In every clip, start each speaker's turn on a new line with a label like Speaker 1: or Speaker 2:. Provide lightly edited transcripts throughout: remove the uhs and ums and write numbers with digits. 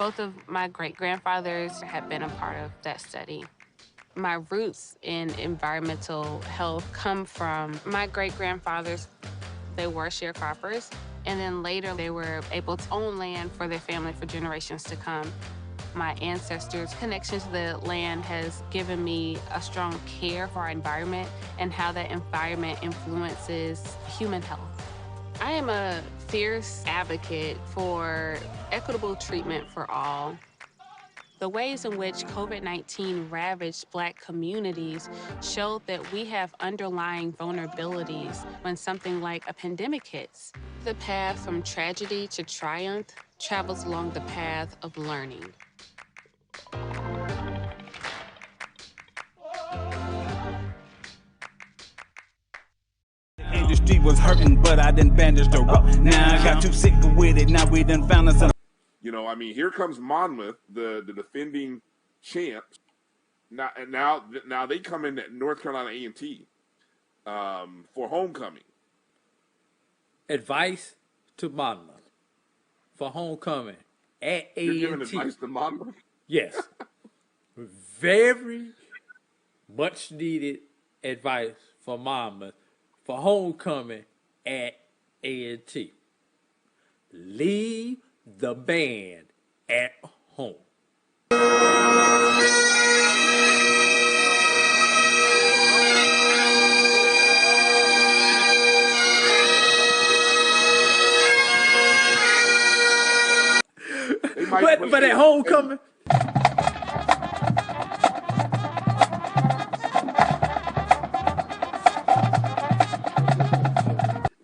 Speaker 1: Both of my great-grandfathers have been a part of that study. My roots in environmental health come from my great-grandfathers. They were sharecroppers, and then later they were able to own land for their family for generations to come. My ancestors' connection to the land has given me a strong care for our environment and how that environment influences human health. I am a fierce advocate for equitable treatment for all. The ways in which COVID-19 ravaged Black communities showed that we have underlying vulnerabilities when something like a pandemic hits. The path from tragedy to triumph travels along the path of learning.
Speaker 2: Industry was hurting, but I done bandaged the rope. Now I got too sick with it. Now we done found us.
Speaker 3: You know, I mean, here comes Monmouth, the defending champs. Now they come in at North Carolina A&T for homecoming.
Speaker 4: Advice to Monmouth for homecoming at A&T.
Speaker 3: You're giving advice to Monmouth?
Speaker 4: Yes. Very much needed advice for Monmouth for homecoming at A&T. Leave the band at home. But at homecoming,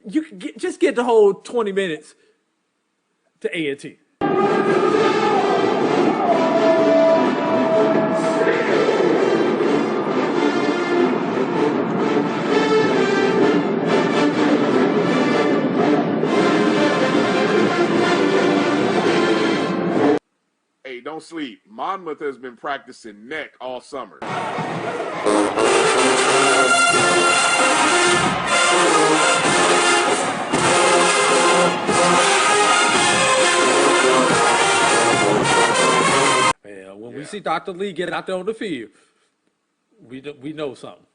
Speaker 4: you can just get the whole 20 minutes to A&T.
Speaker 3: Hey, don't sleep. Monmouth has been practicing neck all summer.
Speaker 4: Well, when we see Dr. Lee get out there on the field, we know something.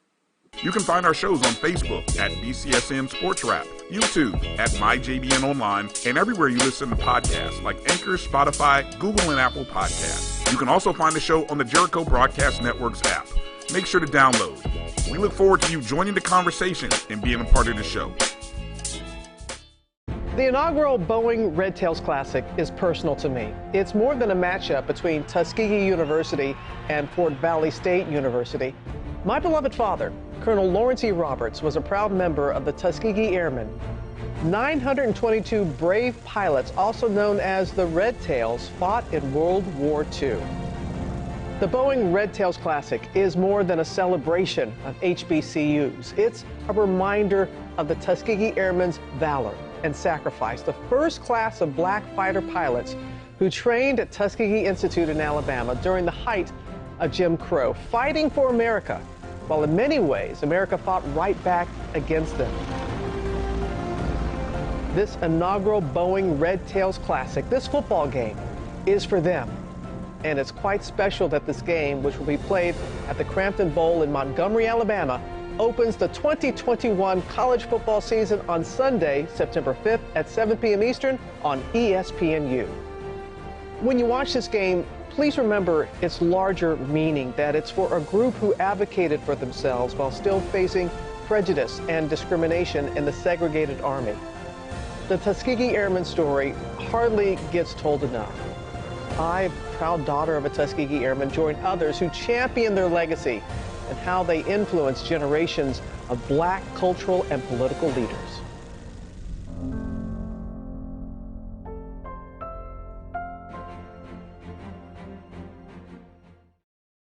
Speaker 5: You can find our shows on Facebook at BCSN Sports Wrap, YouTube at MyJBN Online, and everywhere you listen to podcasts like Anchor, Spotify, Google, and Apple Podcasts. You can also find the show on the Jericho Broadcast Network's app. Make sure to download. We look forward to you joining the conversation and being a part of the show.
Speaker 6: The inaugural Boeing Red Tails Classic is personal to me. It's more than a matchup between Tuskegee University and Fort Valley State University. My beloved father, Colonel Lawrence E. Roberts, was a proud member of the Tuskegee Airmen. 922 brave pilots, also known as the Red Tails, fought in World War II. The Boeing Red Tails Classic is more than a celebration of HBCUs. It's a reminder of the Tuskegee Airmen's valor and sacrifice, the first class of Black fighter pilots who trained at Tuskegee Institute in Alabama during the height of Jim Crow, fighting for America, while in many ways America fought right back against them. This inaugural Boeing Red Tails Classic, this football game, is for them. And it's quite special that this game, which will be played at the Crampton Bowl in Montgomery, Alabama, opens the 2021 college football season on Sunday, September 5th at 7 p.m. Eastern on ESPNU. When you watch this game, please remember its larger meaning, that it's for a group who advocated for themselves while still facing prejudice and discrimination in the segregated Army. The Tuskegee Airmen story hardly gets told enough. I, proud daughter of a Tuskegee Airman, join others who champion their legacy and how they influence generations of Black cultural and political leaders.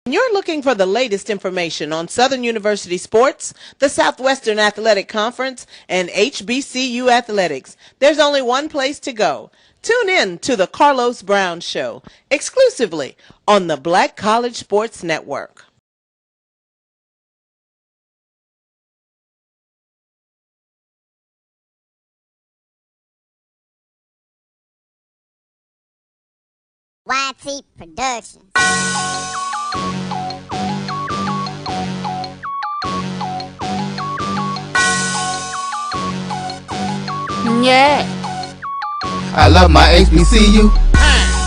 Speaker 7: You're looking for the latest information on Southern University sports, the Southwestern Athletic Conference, and HBCU athletics. There's only one place to go. Tune in to the Carlos Brown Show, exclusively on the Black College Sports Network.
Speaker 8: YT Productions.
Speaker 1: Yeah.
Speaker 9: I love my HBCU,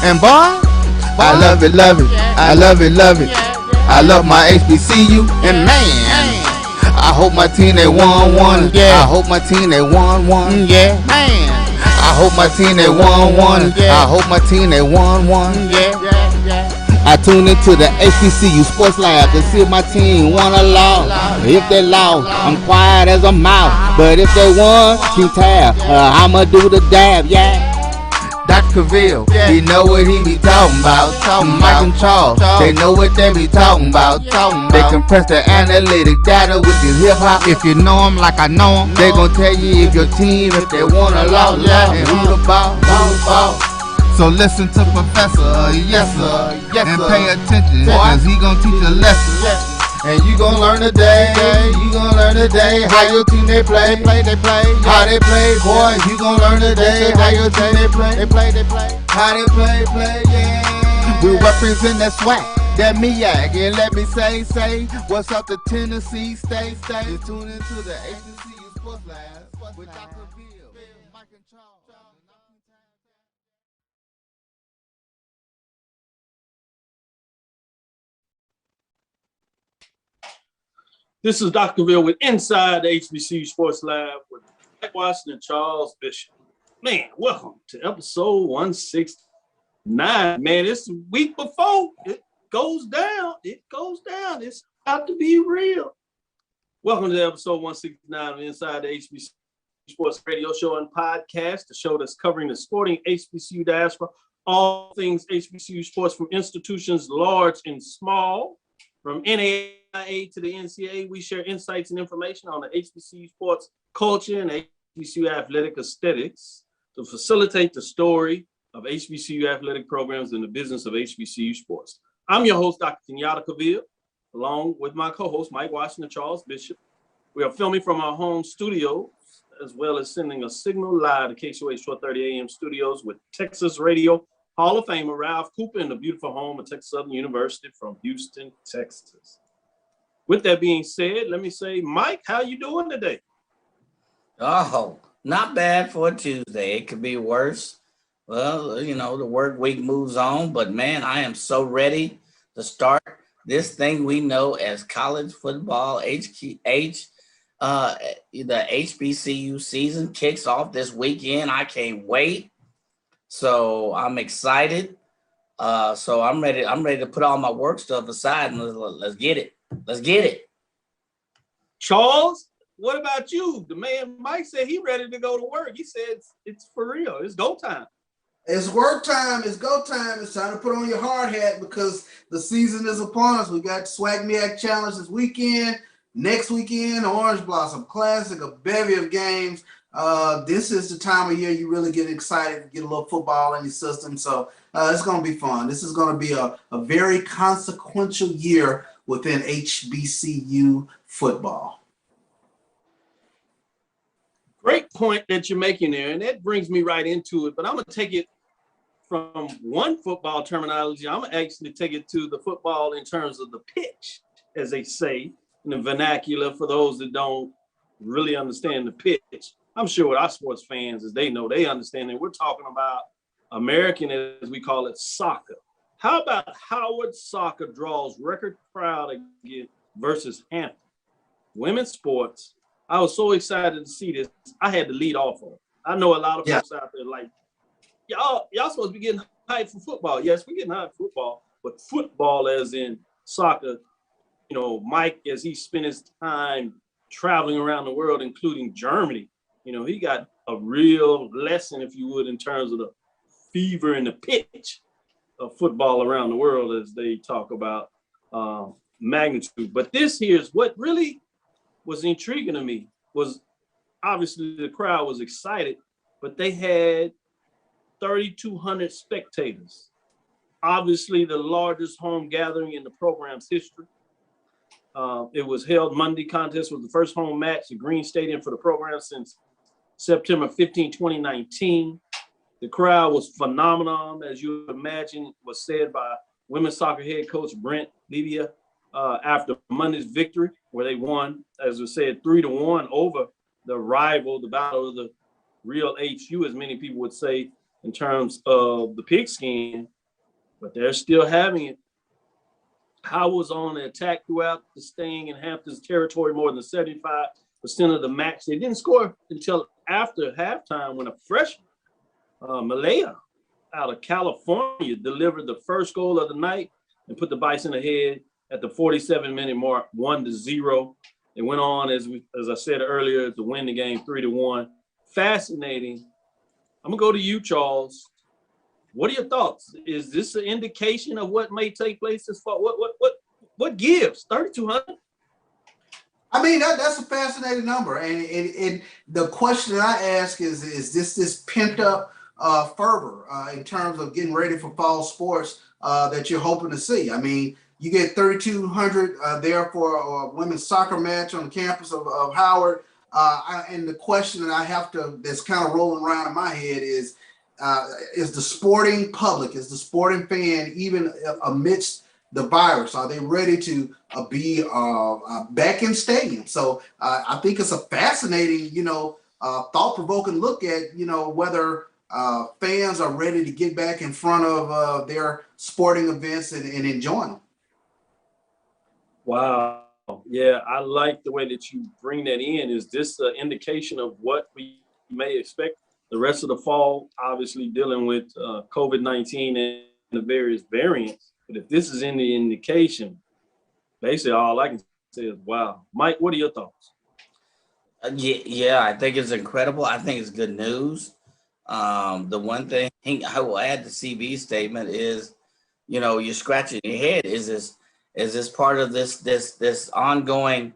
Speaker 9: and boy, I love it, I love it, I love my HBCU, and man, I hope my team they won one. I hope my team they won one. Yeah, man, I hope my team they won one. I hope my team they won one. I tune into the HBCU Sports Lab to see if my team won or lost. If they lost, I'm quiet as a mouse. But if they won, keep tab. I'ma do the dab, yeah. Dr. Cavill, he know what he be talking about. Mike and Charles, they know what they be talking about. They compress the analytic data with this hip hop. If you know them like I know them, they gon' tell you if your team, if they won or lost, and who the ball. So listen to Professor, yes sir, and pay attention, cause he gon' teach a lesson. And you gon' learn today, how your team they play, how they play, boy. You gon' learn today, how your team they play, how they play, yeah. We represent that SWAC, that MEAC, and let me say, what's up to Tennessee State? Tune into the HBCU Sports Lab with Dr. Bill, Mike and Charles.
Speaker 4: This is Dr. Bill with Inside the HBCU Sports Lab with Mike Washington and Charles Bishop. Man, welcome to episode 169. Man, it's the week before it goes down. It's about to be real. Welcome to episode 169 of Inside the HBCU Sports Radio Show and Podcast, the show that's covering the sporting HBCU diaspora, all things HBCU sports from institutions large and small. From NAIA to the NCAA, we share insights and information on the HBCU sports culture and HBCU athletic aesthetics to facilitate the story of HBCU athletic programs and the business of HBCU sports. I'm your host, Dr. Kenyatta Cavill, along with my co-host, Mike Washington, Charles Bishop. We are filming from our home studio, as well as sending a signal live to KCOH 1230 AM studios with Texas Radio Hall of Famer Ralph Cooper in the beautiful home of Texas Southern University from Houston, Texas. With that being said, let me say, Mike, how you doing today?
Speaker 10: Oh, not bad for a Tuesday. It could be worse. Well, you know, the work week moves on, but man, I am so ready to start this thing we know as college football. The HBCU season kicks off this weekend. I can't wait. So I'm excited. So I'm ready. I'm ready to put all my work stuff aside and let's get it. Let's get it.
Speaker 4: Charles, what about you? The man Mike said he ready to go to work. He said it's for real. It's go time.
Speaker 11: It's work time. It's go time. It's time to put on your hard hat because the season is upon us. We got SWAC MEAC Challenge this weekend. Next weekend, Orange Blossom Classic, a bevy of games. This is the time of year you really get excited, get a little football in your system. So it's going to be fun. This is going to be a very consequential year within HBCU football.
Speaker 4: Great point that you're making there, and that brings me right into it. But I'm going to take it from one football terminology. I'm going to actually take it to the football in terms of the pitch, as they say in the vernacular, for those that don't really understand the pitch. I'm sure with our sports fans, as they know, they understand that we're talking about American, as we call it, soccer. How about Howard Soccer draws record crowd again versus Hampton? Women's sports. I was so excited to see this. I had to lead off on it. I know a lot of folks out there like, y'all supposed to be getting hyped for football. Yes, we're getting hyped for football, but football as in soccer, you know, Mike, as he spent his time traveling around the world, including Germany, you know, he got a real lesson, if you would, in terms of the fever and the pitch of football around the world as they talk about magnitude. But this here's what really was intriguing to me was obviously the crowd was excited, but they had 3,200 spectators. Obviously the largest home gathering in the program's history. It was held Monday. Contest was the first home match at Green Stadium for the program since September 15, 2019. The crowd was phenomenal, as you imagine, was said by women's soccer head coach Brent Livia after Monday's victory, where they won, as we said, 3-1 over the rival, the battle of the real HU, as many people would say, in terms of the pigskin. But they're still having it. Howard was on the attack throughout the staying in Hampton's territory more than 75% of the match. They didn't score until after halftime when a freshman, Malaya, out of California, delivered the first goal of the night and put the Bison ahead at the 47-minute mark, 1-0. They went on, as I said earlier, to win the game 3-1. Fascinating. I'm gonna go to you, Charles. What are your thoughts? Is this an indication of what may take place as far? What gives 3,200?
Speaker 11: I mean, that's a fascinating number, and the question that I ask is this pent up fervor in terms of getting ready for fall sports that you're hoping to see? I mean, you get 3,200 there for a women's soccer match on the campus of Howard, and the question that I have that's kind of rolling around in my head is the sporting public, is the sporting fan, even amidst the virus, are they ready to be back in stadium? So I think it's a fascinating, thought-provoking look at, whether fans are ready to get back in front of their sporting events and enjoying them.
Speaker 4: Wow. Yeah, I like the way that you bring that in. Is this an indication of what we may expect the rest of the fall, obviously dealing with COVID-19 and the various variants? But if this is any indication, basically all I can say is, wow. Mike, what are your thoughts?
Speaker 10: Yeah, I think it's incredible. I think it's good news. The one thing I will add to CB's statement is, you're scratching your head. Is this part of this ongoing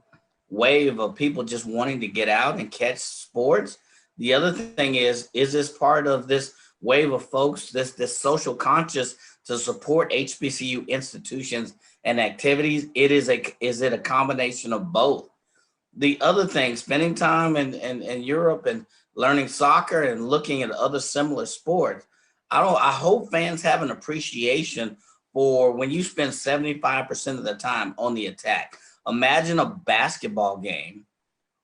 Speaker 10: wave of people just wanting to get out and catch sports? The other thing is this part of this wave of folks, this social conscious to support HBCU institutions and activities? Is it a combination of both? The other thing, spending time in Europe and learning soccer and looking at other similar sports, I hope fans have an appreciation for when you spend 75% of the time on the attack. Imagine a basketball game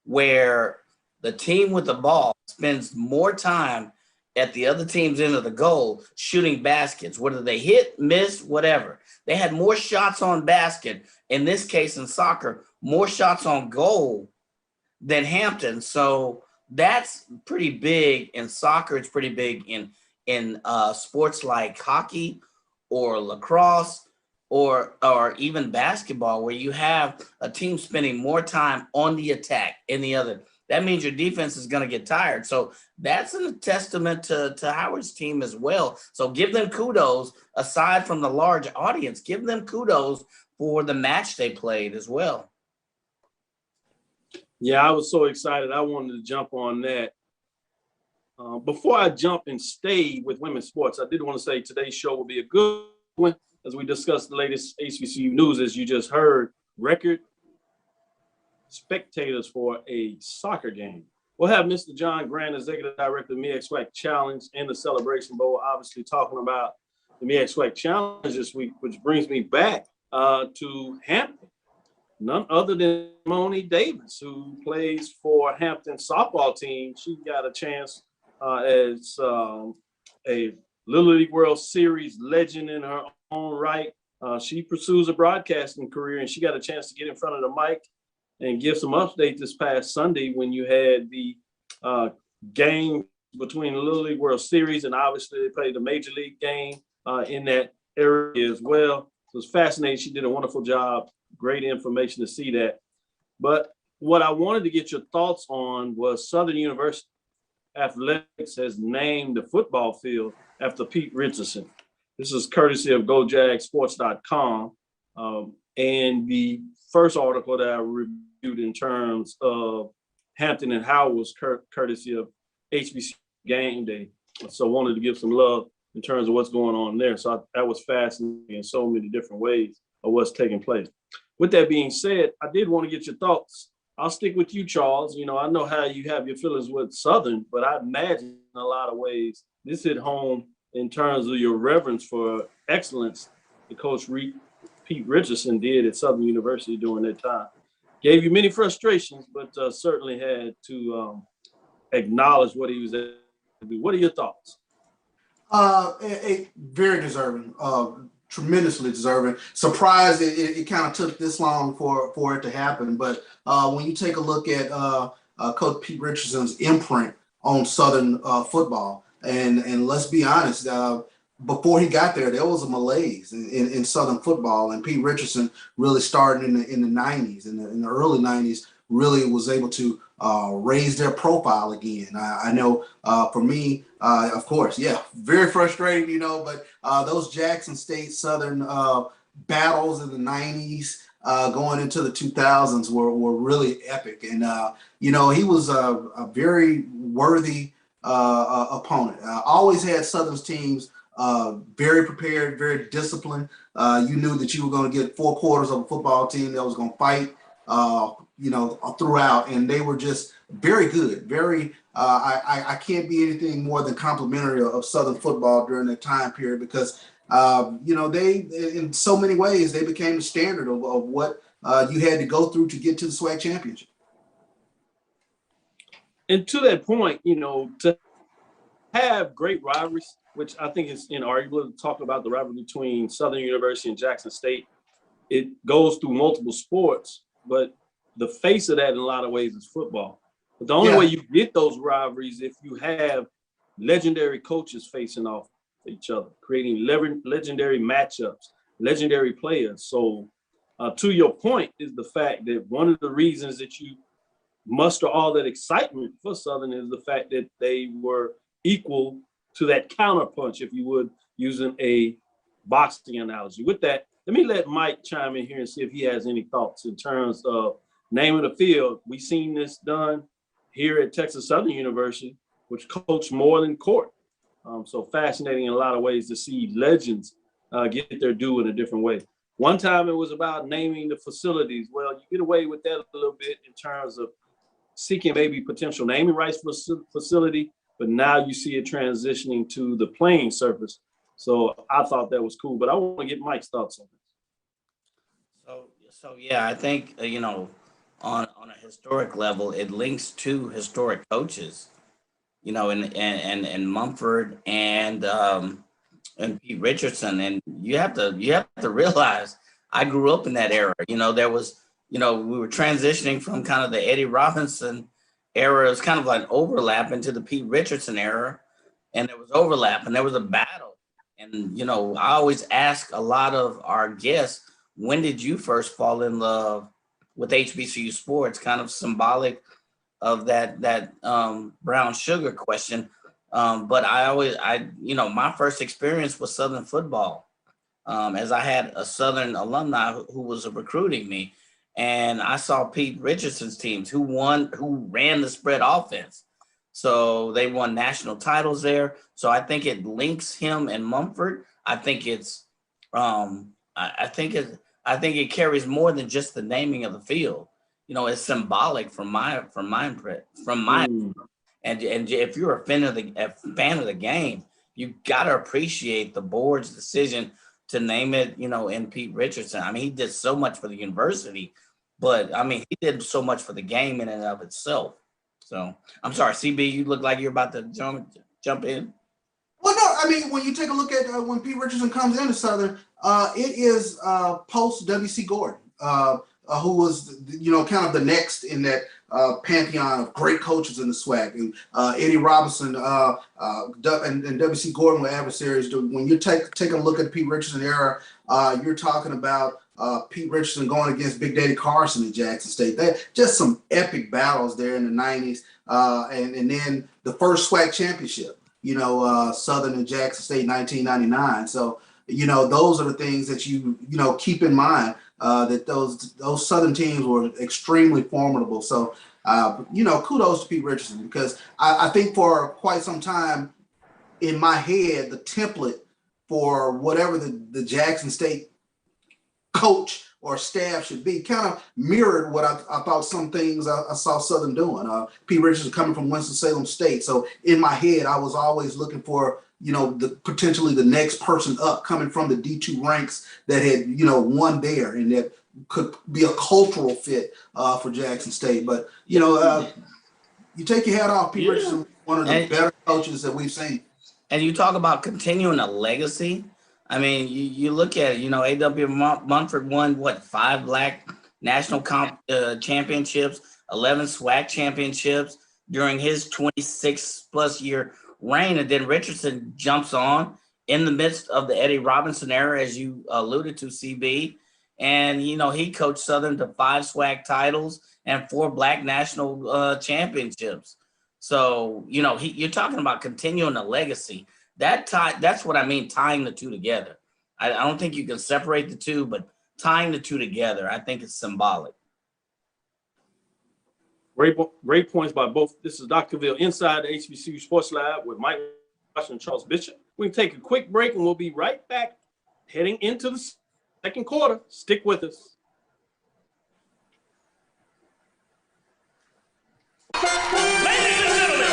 Speaker 10: where the team with the ball spends more time at the other team's end of the goal shooting baskets, whether they hit, miss, whatever. They had more shots on basket, in this case in soccer, more shots on goal than Hampton. So that's pretty big in soccer. It's pretty big in sports like hockey or lacrosse or even basketball, where you have a team spending more time on the attack in the other. That means your defense is going to get tired. So that's a testament to Howard's team as well. So give them kudos, aside from the large audience, give them kudos for the match they played as well.
Speaker 4: Yeah, I was so excited. I wanted to jump on that. Before I jump and stay with women's sports, I did want to say today's show will be a good one as we discuss the latest HBCU news. As you just heard, record spectators for a soccer game. We'll have Mr. John Grant, Executive Director of MEAC SWAC Challenge and the Celebration Bowl, obviously talking about the MEAC SWAC Challenge this week, which brings me back to Hampton. None other than Moni Davis, who plays for Hampton softball team. She got a chance as a Little League World Series legend in her own right. She pursues a broadcasting career, and she got a chance to get in front of the mic and give some update this past Sunday when you had the game between the Little League World Series, and obviously they played the Major League game in that area as well. It was fascinating. She did a wonderful job. Great information to see that. But what I wanted to get your thoughts on was Southern University Athletics has named the football field after Pete Richardson. This is courtesy of GoJagSports.com. And the first article that I reviewed in terms of Hampton and Howard was courtesy of HBCU Game Day. So I wanted to give some love in terms of what's going on there. So that was fascinating in so many different ways of what's taking place. With that being said, I did want to get your thoughts I'll stick with you, Charles. You know, I know how you have your feelings with Southern, but I imagine in a lot of ways this hit home in terms of your reverence for excellence that Coach Pete Richardson did at Southern University during that time. Gave you many frustrations, but certainly had to acknowledge what he was able to do. What are your thoughts?
Speaker 11: Very deserving, tremendously deserving. Surprised it kind of took this long for it to happen. But when you take a look at Coach Pete Richardson's imprint on Southern football, and let's be honest, before he got there was a malaise in Southern football, and Pete Richardson really started in the 90s, in the early 90s, really was able to raise their profile again. I know for me, of course, yeah, very frustrating, you know, but those Jackson State Southern battles in the 90s going into the 2000s were really epic. And, you know, he was a very worthy opponent. Always had Southern's teams very prepared, very disciplined. You knew that you were going to get 4 quarters of a football team that was going to fight, you know, throughout, and they were just very good. Very, I can't be anything more than complimentary of Southern football during that time period because, you know, they, in so many ways, they became the standard of what you had to go through to get to the SWAC championship.
Speaker 4: And to that point, you know, to have great rivalries, which I think is inarguable, to talk about the rivalry between Southern University and Jackson State, it goes through multiple sports, but the face of that in a lot of ways is football. But the only way you get those rivalries if you have legendary coaches facing off each other, creating legendary matchups, legendary players. So to your point is the fact that one of the reasons that you muster all that excitement for Southern is the fact that they were equal to that counterpunch, if you would, using a boxing analogy. With that, let me let Mike chime in here and see if he has any thoughts in terms of naming the field. We've seen this done here at Texas Southern University, which Coach Moreland Court. So fascinating in a lot of ways to see legends get their due in a different way. One time it was about naming the facilities. Well, you get away with that a little bit in terms of seeking maybe potential naming rights for facility, but now you see it transitioning to the playing surface. So I thought that was cool, but I want to get Mike's thoughts on this.
Speaker 10: So yeah, I think, you know, on a historic level, it links to historic coaches, you know, and Mumford and Pete Richardson. And you have to realize I grew up in that era. You know, there was, you know, we were transitioning from kind of the Eddie Robinson era. It was kind of like overlap into the Pete Richardson era, and there was overlap and there was a battle. And, you know, I always ask a lot of our guests, when did you first fall in love with HBCU sports? Kind of symbolic of that brown sugar question. But you know, my first experience was Southern football, as I had a Southern alumni who was recruiting me. And I saw Pete Richardson's teams who ran the spread offense. So they won national titles there. So I think it links him and Mumford. I think it carries more than just the naming of the field. You know, it's symbolic from my and if you're a fan of the game, you gotta appreciate the board's decision to name it, you know, in Pete Richardson. I mean, he did so much for the university, but I mean, he did so much for the game in and of itself. So I'm sorry, CB, you look like you're about to jump in.
Speaker 11: Well, no, I mean, when you take a look at when Pete Richardson comes into Southern, it is post W.C. Gordon, who was, you know, kind of the next in that pantheon of great coaches in the SWAC. And Eddie Robinson and W.C. Gordon were adversaries. When you take a look at the Pete Richardson era, you're talking about Pete Richardson going against Big Daddy Carson in Jackson State. Just some epic battles there in the 90s. And then the first SWAC championship, you know, Southern and Jackson State, 1999. So, you know, those are the things that you know, keep in mind, that those Southern teams were extremely formidable. So, you know, kudos to Pete Richardson, because I think for quite some time in my head, the template for whatever the Jackson State coach or staff should be. Kind of mirrored what I thought some things I saw Southern doing. P. Richardson coming from Winston-Salem State. So in my head, I was always looking for, potentially the next person up coming from the D2 ranks that had, won there and that could be a cultural fit for Jackson State. But, you take your hat off, P. Richardson, one of the better coaches that we've seen.
Speaker 10: And you talk about continuing a legacy. I mean, you look at it, A.W. Munford won, 5 black national championships, 11 SWAC championships during his 26-plus year reign. And then Richardson jumps on in the midst of the Eddie Robinson era, as you alluded to, CB. And, he coached Southern to 5 SWAC titles and 4 black national championships. So, you're talking about continuing a legacy. That's what I mean, tying the two together. I don't think you can separate the two, but tying the two together, I think it's symbolic.
Speaker 4: Great points by both. This is Dr. Ville inside the HBCU Sports Lab with Mike Washington and Charles Bishop. We can take a quick break and we'll be right back heading into the second quarter. Stick with us.
Speaker 8: Ladies and gentlemen,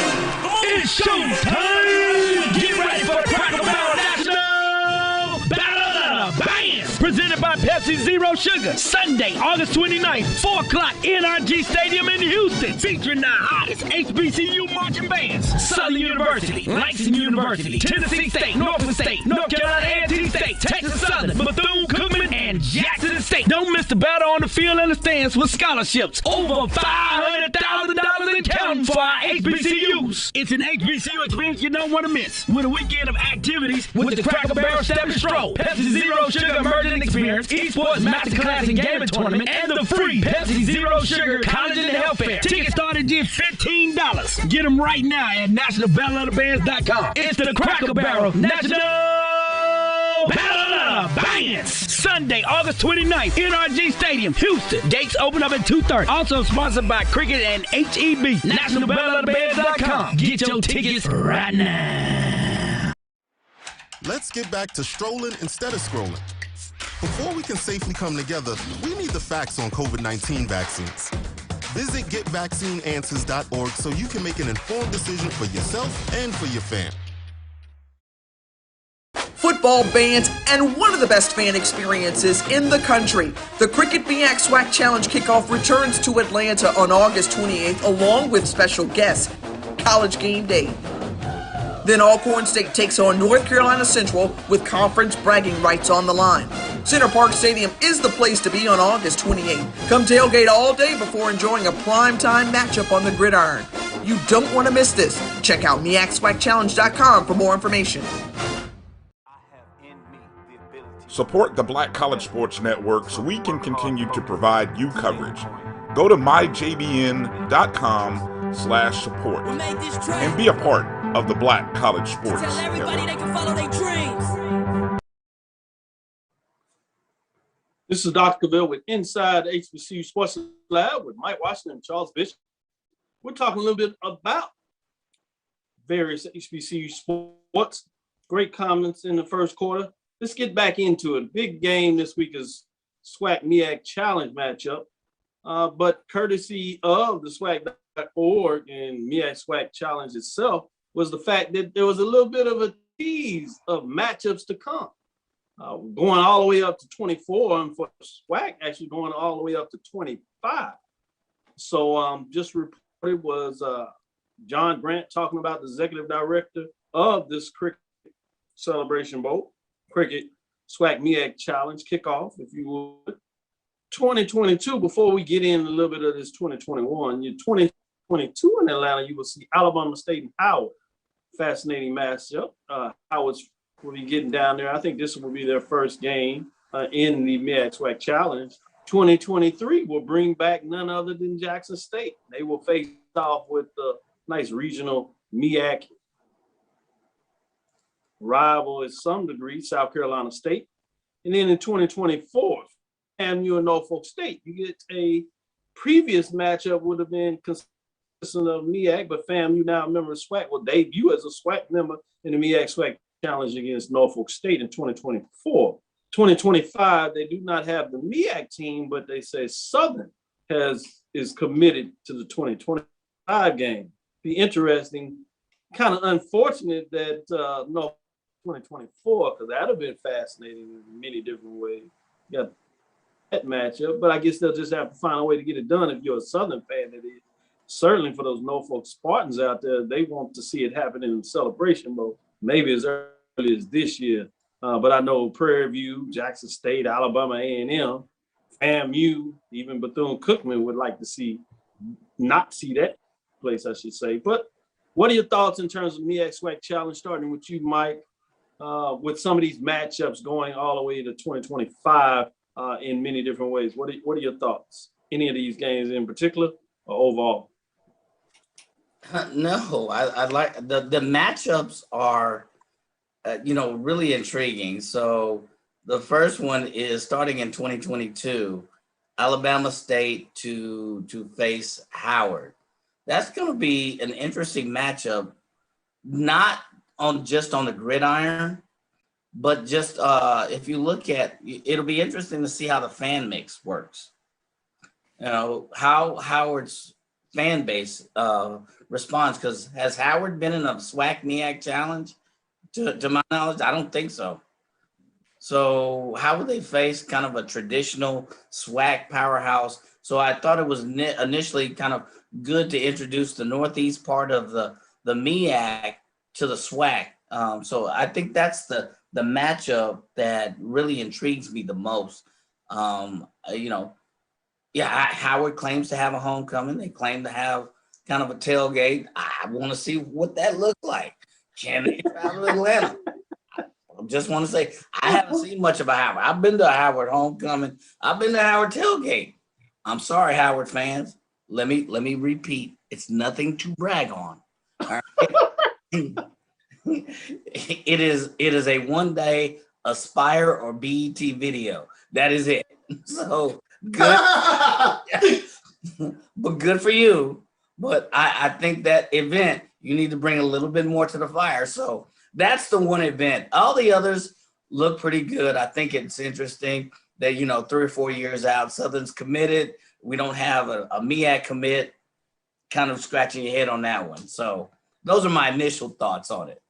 Speaker 8: it's showtime! Get ready for Cracker Barrel National Battle of the Bands, presented by Pepsi Zero Sugar. Sunday, August 29th, 4 o'clock, NRG Stadium in Houston, featuring the hottest HBCU marching bands: Southern University, Langston University, Tennessee State, Norfolk State, North Carolina A&T State, Texas Southern, Bethune-Cookman, and Jackson State. Don't miss the battle on the field and the stands with scholarships over $500,000 in counting for our HBCUs. It's an HBCU experience you don't want to miss, with a weekend of activities with the Cracker Barrel Step and Stroll, Pepsi Zero Sugar Emerging Experience, Esports Masterclass and Gaming Tournament, and the free Pepsi Zero Sugar College and Health Fair. Tickets start at just $15. Get them right now at nationalbattleofthebands.com. It's the Cracker Barrel National Battle of the Bands. Sunday, August 29th, NRG Stadium, Houston. Gates open up at 2:30. Also sponsored by Cricket and HEB. nationalbattleofthebands.com. Get your tickets right now.
Speaker 12: Let's get back to strolling instead of scrolling. Before we can safely come together, we need the facts on COVID-19 vaccines. Visit getvaccineanswers.org so you can make an informed decision for yourself and for your fam.
Speaker 13: Football bands, and one of the best fan experiences in the country. The Cricket MEAC SWAC Challenge kickoff returns to Atlanta on August 28th, along with special guests, College Game Day. Then Alcorn State takes on North Carolina Central with conference bragging rights on the line. Center Park Stadium is the place to be on August 28th. Come tailgate all day before enjoying a primetime matchup on the gridiron. You don't want to miss this. Check out MEACSWACChallenge.com for more information.
Speaker 5: Support the Black College Sports Network so we can continue to provide you coverage. Go to myjbn.com/support and be a part of the Black College Sports Network.
Speaker 8: They can follow their dreams.
Speaker 4: This is Dr. Ville with Inside HBCU Sports Lab with Mike Washington and Charles Bishop. We're talking a little bit about various HBCU sports. Great comments in the first quarter. Let's get back into it. Big game this week is SWAC MEAC Challenge matchup. But courtesy of the SWAC.org and MEAC SWAC Challenge itself was the fact that there was a little bit of a tease of matchups to come. Going all the way up to 24, and for SWAC actually going all the way up to 25. So just reported was John Grant talking about the executive director of this Cricket Celebration Bowl, Cricket SWAC MEAC Challenge kickoff, if you would. 2022, before we get in a little bit of this 2021, your 2022 in Atlanta, you will see Alabama State and Howard. Fascinating matchup. Howard's will be getting down there. I think this will be their first game in the MEAC SWAC Challenge. 2023 will bring back none other than Jackson State. They will face off with the nice regional MEAC rival at some degree, South Carolina State. And then in 2024, FAMU and Norfolk State. You get a previous matchup would have been consistent of MEAC, but FAMU, now a member of SWAC, will debut as a SWAC member in the MEAC SWAC Challenge against Norfolk State in 2024. 2025, they do not have the MEAC team, but they say Southern is committed to the 2025 game. Be interesting. Kind of unfortunate that no 2024, because that would have been fascinating in many different ways. You got that matchup, but I guess they'll just have to find a way to get it done if you're a Southern fan. That is certainly for those Norfolk Spartans out there, they want to see it happen in celebration mode, maybe as early as this year. But I know Prairie View, Jackson State, Alabama A&M, FAMU, even Bethune-Cookman would like to not see that place, I should say. But what are your thoughts in terms of MEAC SWAC Challenge, starting with you, Mike, with some of these matchups going all the way to 2025 in many different ways? What are your thoughts? Any of these games in particular or overall?
Speaker 10: No, I like the matchups are, really intriguing. So the first one is starting in 2022, Alabama State to face Howard. That's going to be an interesting matchup, not just on the gridiron, but just if you look at, it'll be interesting to see how the fan mix works. How Howard's fan base responds, because has Howard been in a SWAC MEAC challenge? To my knowledge, I don't think so. So how would they face kind of a traditional SWAC powerhouse? So I thought it was initially kind of good to introduce the Northeast part of the MEAC to the SWAC. So I think that's the matchup that really intrigues me the most. Howard claims to have a homecoming. They claim to have kind of a tailgate. I want to see what that looks like. Can they travel to Atlanta? I just want to say, I haven't seen much of a Howard. I've been to a Howard homecoming. I've been to Howard tailgate. I'm sorry, Howard fans. Let me repeat. It's nothing to brag on. All right? It is a one-day Aspire or BET video. That is it. So good, but good for you. But I think that event, you need to bring a little bit more to the fire. So that's the one event. All the others look pretty good. I think it's interesting that, 3 or 4 years out, Southern's committed. We don't have a MEAC commit. Kind of scratching your head on that one. So those are my initial thoughts on it.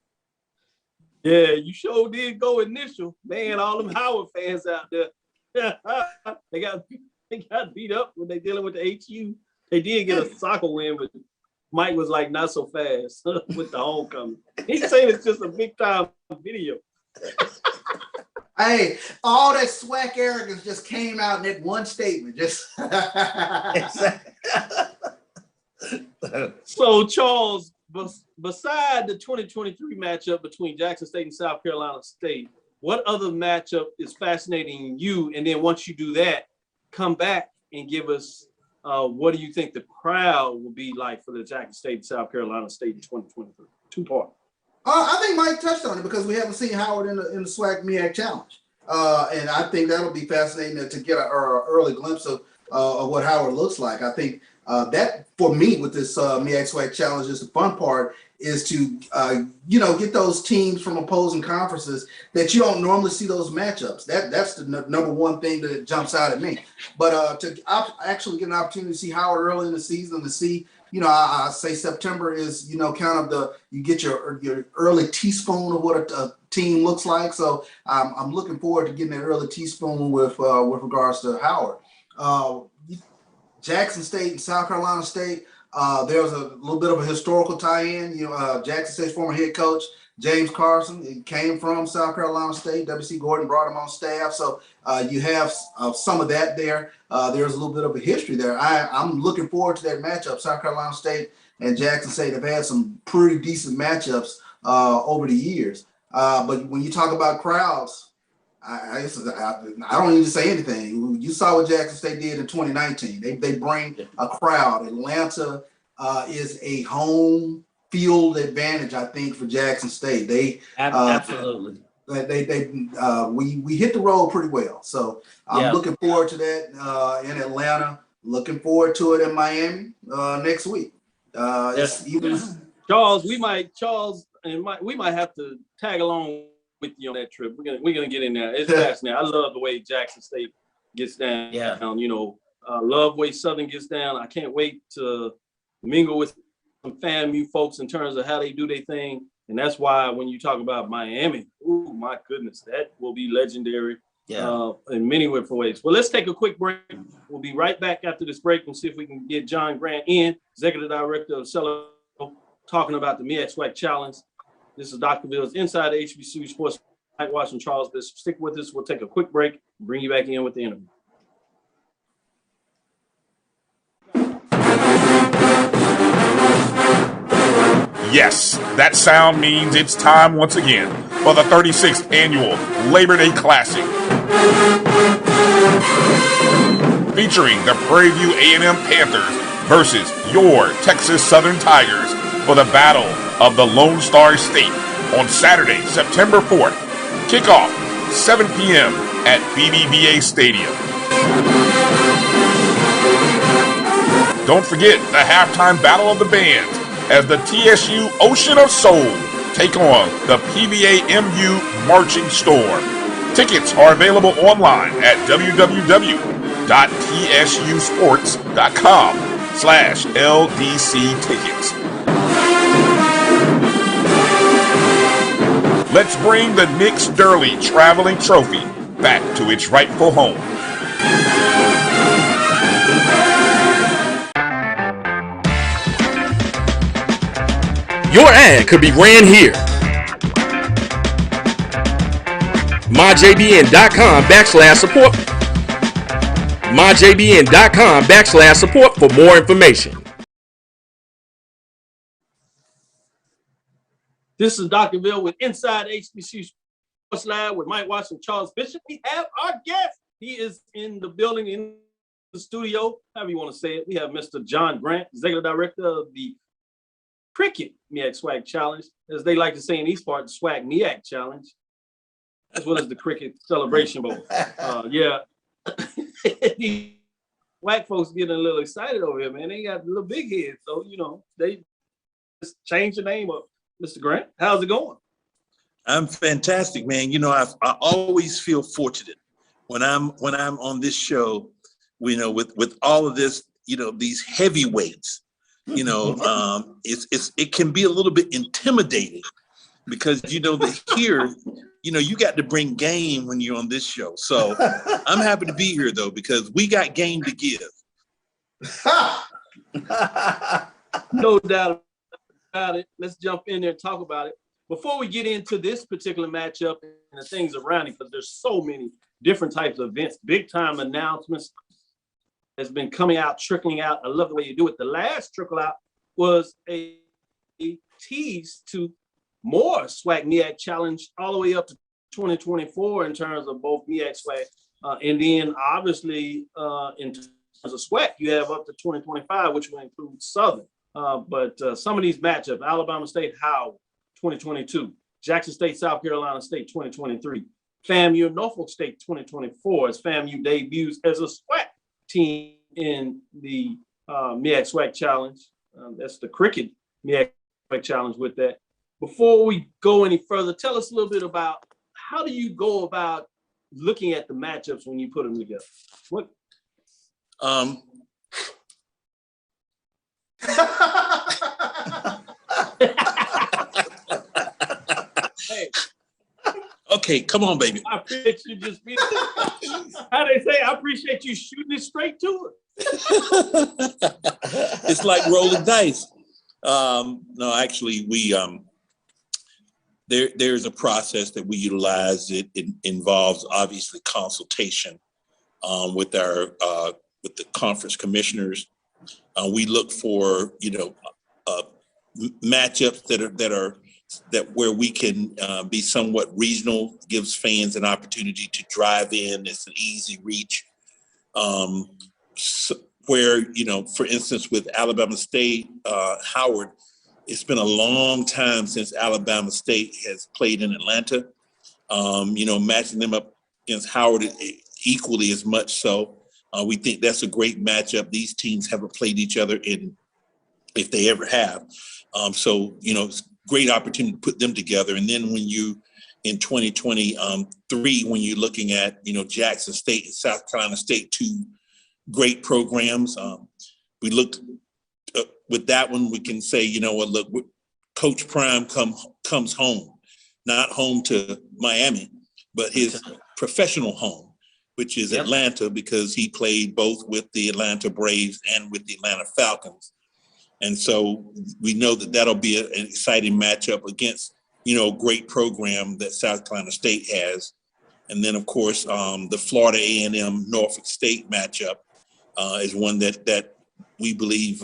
Speaker 4: Yeah, you sure did go initial. Man, all them Howard fans out there, they got beat up when they dealing with the HU. They did get a soccer win, but Mike was like, not so fast with the homecoming. He's saying it's just a big time video.
Speaker 11: Hey, all that SWAC arrogance just came out in that one statement.
Speaker 4: So, Charles, beside the 2023 matchup between Jackson State and South Carolina State, what other matchup is fascinating you? And then once you do that, come back and give us what do you think the crowd will be like for the Jackson State and South Carolina State in 2023? Two-part.
Speaker 11: I think Mike touched on it because we haven't seen Howard in the SWAC MEAC challenge. And I think that'll be fascinating to get an early glimpse of what Howard looks like. I think that, for me, with this MEAC SWAC challenge, is the fun part, is to, get those teams from opposing conferences that you don't normally see those matchups. That's the number one thing that jumps out at me. But to actually get an opportunity to see Howard early in the season, to see, I say September is, kind of you get your early teaspoon of what a team looks like. So I'm looking forward to getting that early teaspoon with regards to Howard. Jackson State and South Carolina State, there was a little bit of a historical tie-in. Jackson State's former head coach, James Carson, he came from South Carolina State. W.C. Gordon brought him on staff. So you have some of that there. There's a little bit of a history there. I'm looking forward to that matchup. South Carolina State and Jackson State have had some pretty decent matchups over the years. But when you talk about crowds, I don't need to say anything. You saw what Jackson State did in 2019. They bring a crowd. Atlanta is a home field advantage, I think, for Jackson State.
Speaker 10: Absolutely.
Speaker 11: We hit the road pretty well. So I'm looking forward to that in Atlanta. Looking forward to it in Miami next week.
Speaker 4: Charles, we might have to tag along with you on that trip. We're gonna get in there. It's fascinating. I love the way Jackson State gets down.
Speaker 10: Yeah.
Speaker 4: You know, love the way Southern gets down. I can't wait to mingle with some FAMU folks in terms of how they do their thing. And that's why when you talk about Miami, oh my goodness, that will be legendary.
Speaker 10: Yeah.
Speaker 4: In many different ways. Well, let's take a quick break. We'll be right back after this break and see if we can get John Grant in, Executive Director of Cello, talking about the MEAC SWAC Challenge. This is Dr. Bill's Inside the HBCU Sports. Mike Washington, Charles Bishop. Stick with us. We'll take a quick break and bring you back in with the interview.
Speaker 5: Yes, that sound means it's time once again for the 36th annual Labor Day Classic. Featuring the Prairie View A&M Panthers versus your Texas Southern Tigers for the Battle of the Lone Star State on Saturday, September 4th. Kickoff, 7 p.m. at BBVA Stadium. Don't forget the halftime battle of the bands as the TSU Ocean of Soul take on the PVA-MU Marching Storm. Tickets are available online at www.tsusports.com/LDC tickets. Let's bring the Knicks Durley Traveling Trophy back to its rightful home.
Speaker 14: Your ad could be ran here. MyJBN.com/support. MyJBN.com/support for more information.
Speaker 4: This is Dr. Bill with Inside HBCU Sports Live with Mike Washington, Charles Bishop. We have our guest. He is in the building, in the studio, however you want to say it. We have Mr. John Grant, Executive Director of the Cricket MEAC SWAC Challenge, as they like to say in East Part, the SWAC MEAC Challenge, as well as the Cricket Celebration Bowl. Yeah, the SWAC folks getting a little excited over here, man. They got a little big heads, so you know they just changed the name up. Mr. Grant, how's it going?
Speaker 15: I'm fantastic, man. You know, I always feel fortunate when I'm on this show. You know, with all of this, you know, these heavyweights. You know, it can be a little bit intimidating because, you know, here, you know, you got to bring game when you're on this show. So I'm happy to be here, though, because we got game to give.
Speaker 4: No doubt about it. Let's jump in there and talk about it. Before we get into this particular matchup and the things around it, because there's so many different types of events, big time announcements has been coming out, trickling out. I love the way you do it. The last trickle out was a tease to more SWAC MEAC Challenge all the way up to 2024 in terms of both MEAC SWAC. And then obviously in terms of SWAC, you have up to 2025, which will include Southern. But some of these matchups, Alabama State, Howard, 2022, Jackson State, South Carolina State, 2023, FAMU, Norfolk State, 2024, as FAMU debuts as a SWAC team in the MEAC SWAC Challenge. That's the Cricket MEAC SWAC Challenge with that. Before we go any further, tell us a little bit about how do you go about looking at the matchups when you put them together? What? Hey.
Speaker 15: Okay, come on, baby.
Speaker 4: I appreciate you just being, how they say, I appreciate you shooting it straight to it.
Speaker 15: It's like rolling dice. No, actually, we there's a process that we utilize. It involves obviously consultation with our with the conference commissioners. We look for matchups that where we can be somewhat regional, gives fans an opportunity to drive in. It's an easy reach. Where, for instance, with Alabama State, Howard, it's been a long time since Alabama State has played in Atlanta. Matching them up against Howard equally as much so. We think that's a great matchup. These teams haven't played each other if they ever have. So, it's a great opportunity to put them together. And then when you in 2023 when you're looking at, Jackson State and South Carolina State, two great programs. We looked with that one, we can say, look, Coach Prime comes home, not home to Miami, but his professional home, which is Atlanta, because he played both with the Atlanta Braves and with the Atlanta Falcons. And so we know that that'll be an exciting matchup against, a great program that South Carolina State has. And then, of course, the Florida A&M Norfolk State matchup is one that we believe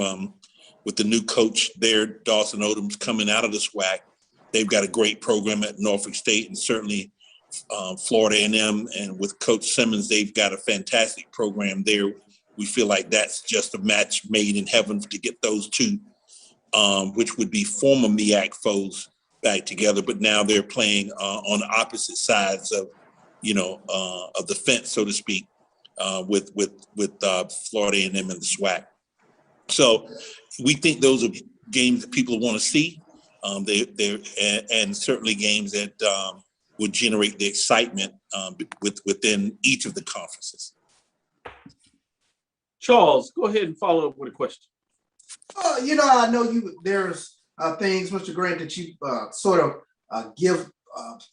Speaker 15: with the new coach there, Dawson Odom's coming out of the SWAC. They've got a great program at Norfolk State, and certainly Florida A&M, and with Coach Simmons, they've got a fantastic program there. We feel like that's just a match made in heaven to get those two, which would be former MEAC foes, back together. But now they're playing on the opposite sides of, of the fence, so to speak, with Florida A&M and the SWAC. So we think those are games that people want to see. And certainly games that would generate the excitement within each of the conferences.
Speaker 4: Charles, go ahead and follow up with a question.
Speaker 11: I know there's things, Mr. Grant, that you sort of give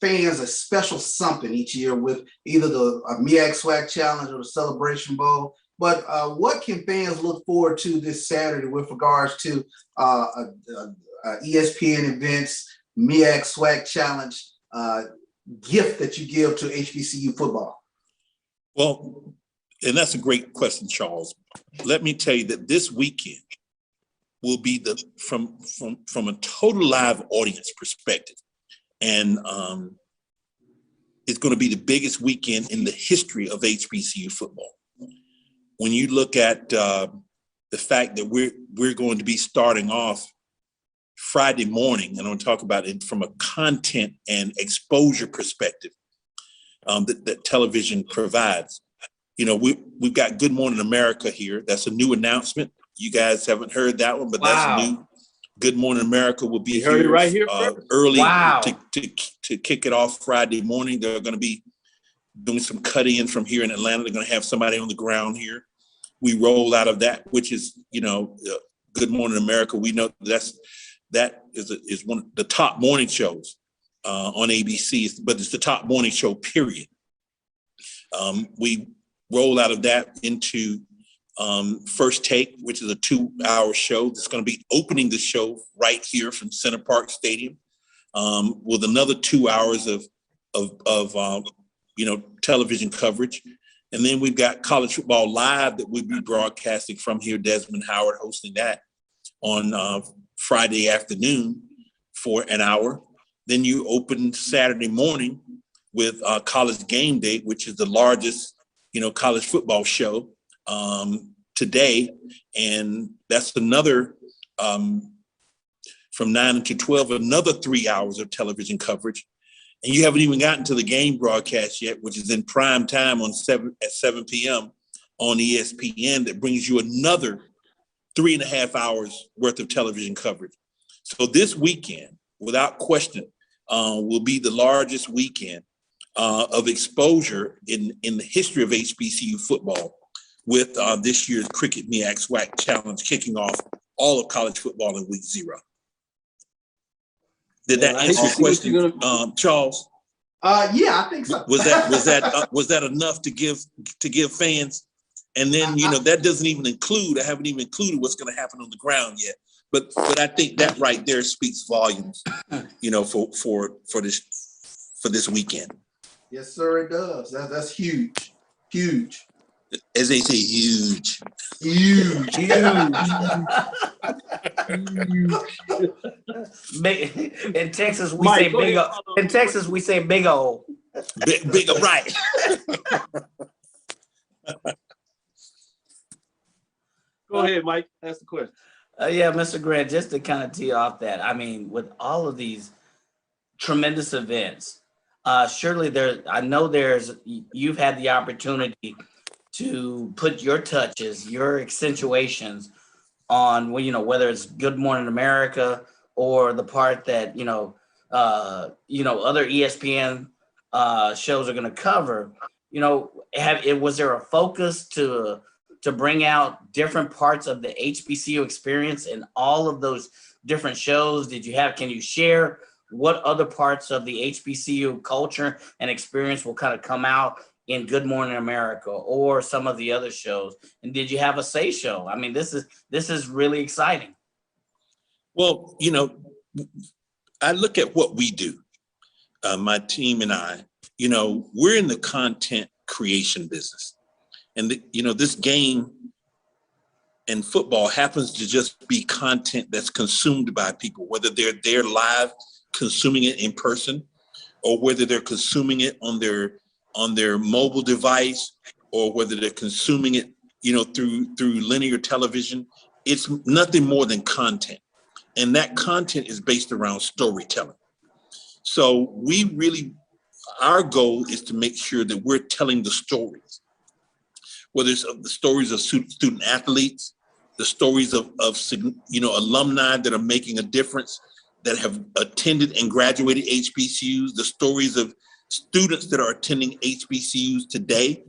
Speaker 11: fans a special something each year with either the MEAC SWAC Challenge or the Celebration Bowl. But what can fans look forward to this Saturday with regards to ESPN events, MEAC SWAC Challenge gift that you give to HBCU football?
Speaker 15: Well, and that's a great question, Charles. Let me tell you that this weekend will be from a total live audience perspective, and it's going to be the biggest weekend in the history of HBCU football. When you look at the fact that we're going to be starting off Friday morning, and I'm going to talk about it from a content and exposure perspective that television provides. We've got Good Morning America here. That's a new announcement. You guys haven't heard that one, but that's new. Good Morning America will be here
Speaker 4: right here
Speaker 15: early to kick it off Friday morning. They're going to be doing some cut-in from here in Atlanta. They're going to have somebody on the ground here. We roll out of that, which is, Good Morning America. We know that is one of the top morning shows on ABC, but it's the top morning show, period. We roll out of that into First Take, which is a 2-hour show that's going to be opening the show right here from Center Park Stadium, with another 2 hours of television coverage. And then we've got College Football Live that we'll be broadcasting from here. Desmond Howard hosting that on Friday afternoon for an hour. Then you open Saturday morning with College Game Day, which is the largest, college football show today. And that's another, from 9 to 12, another 3 hours of television coverage. And you haven't even gotten to the game broadcast yet, which is in prime time at 7 p.m. on ESPN. That brings you another 3.5 hours worth of television coverage. So this weekend, without question, will be the largest weekend of exposure in the history of HBCU football, with this year's Cricket MEAC SWAC Challenge kicking off all of college football in week 0. Did that answer your question, Charles?
Speaker 11: Yeah, I think so.
Speaker 15: Was that enough to give fans? And then that doesn't even include. I haven't even included what's going to happen on the ground yet. But I think that right there speaks volumes, for this weekend.
Speaker 11: Yes, sir, it does. That's huge, huge.
Speaker 15: As they say, huge.
Speaker 11: Huge.
Speaker 10: In Texas, we say big. In Texas, we say big old.
Speaker 15: Big, right.
Speaker 4: Go ahead, Mike. Ask the question.
Speaker 10: Yeah, Mr. Grant, just to kind of tee off that, I mean, with all of these tremendous events, surely you've had the opportunity to put your touches, your accentuations on, whether it's Good Morning America or the part that, other ESPN shows are going to cover, was there a focus to bring out different parts of the HBCU experience in all of those different shows? Can you share what other parts of the HBCU culture and experience will kind of come out in Good Morning America or some of the other shows? And did you have a say show? I mean, this is really exciting.
Speaker 15: Well, I look at what we do, my team and I, we're in the content creation business. And, this game and football happens to just be content that's consumed by people, whether they're there live consuming it in person, or whether they're consuming it on their mobile device, or whether they're consuming it, through linear television. It's nothing more than content. And that content is based around storytelling. So our goal is to make sure that we're telling the stories, whether it's the stories of student athletes, the stories of alumni that are making a difference, that have attended and graduated HBCUs, the stories of students that are attending HBCUs today,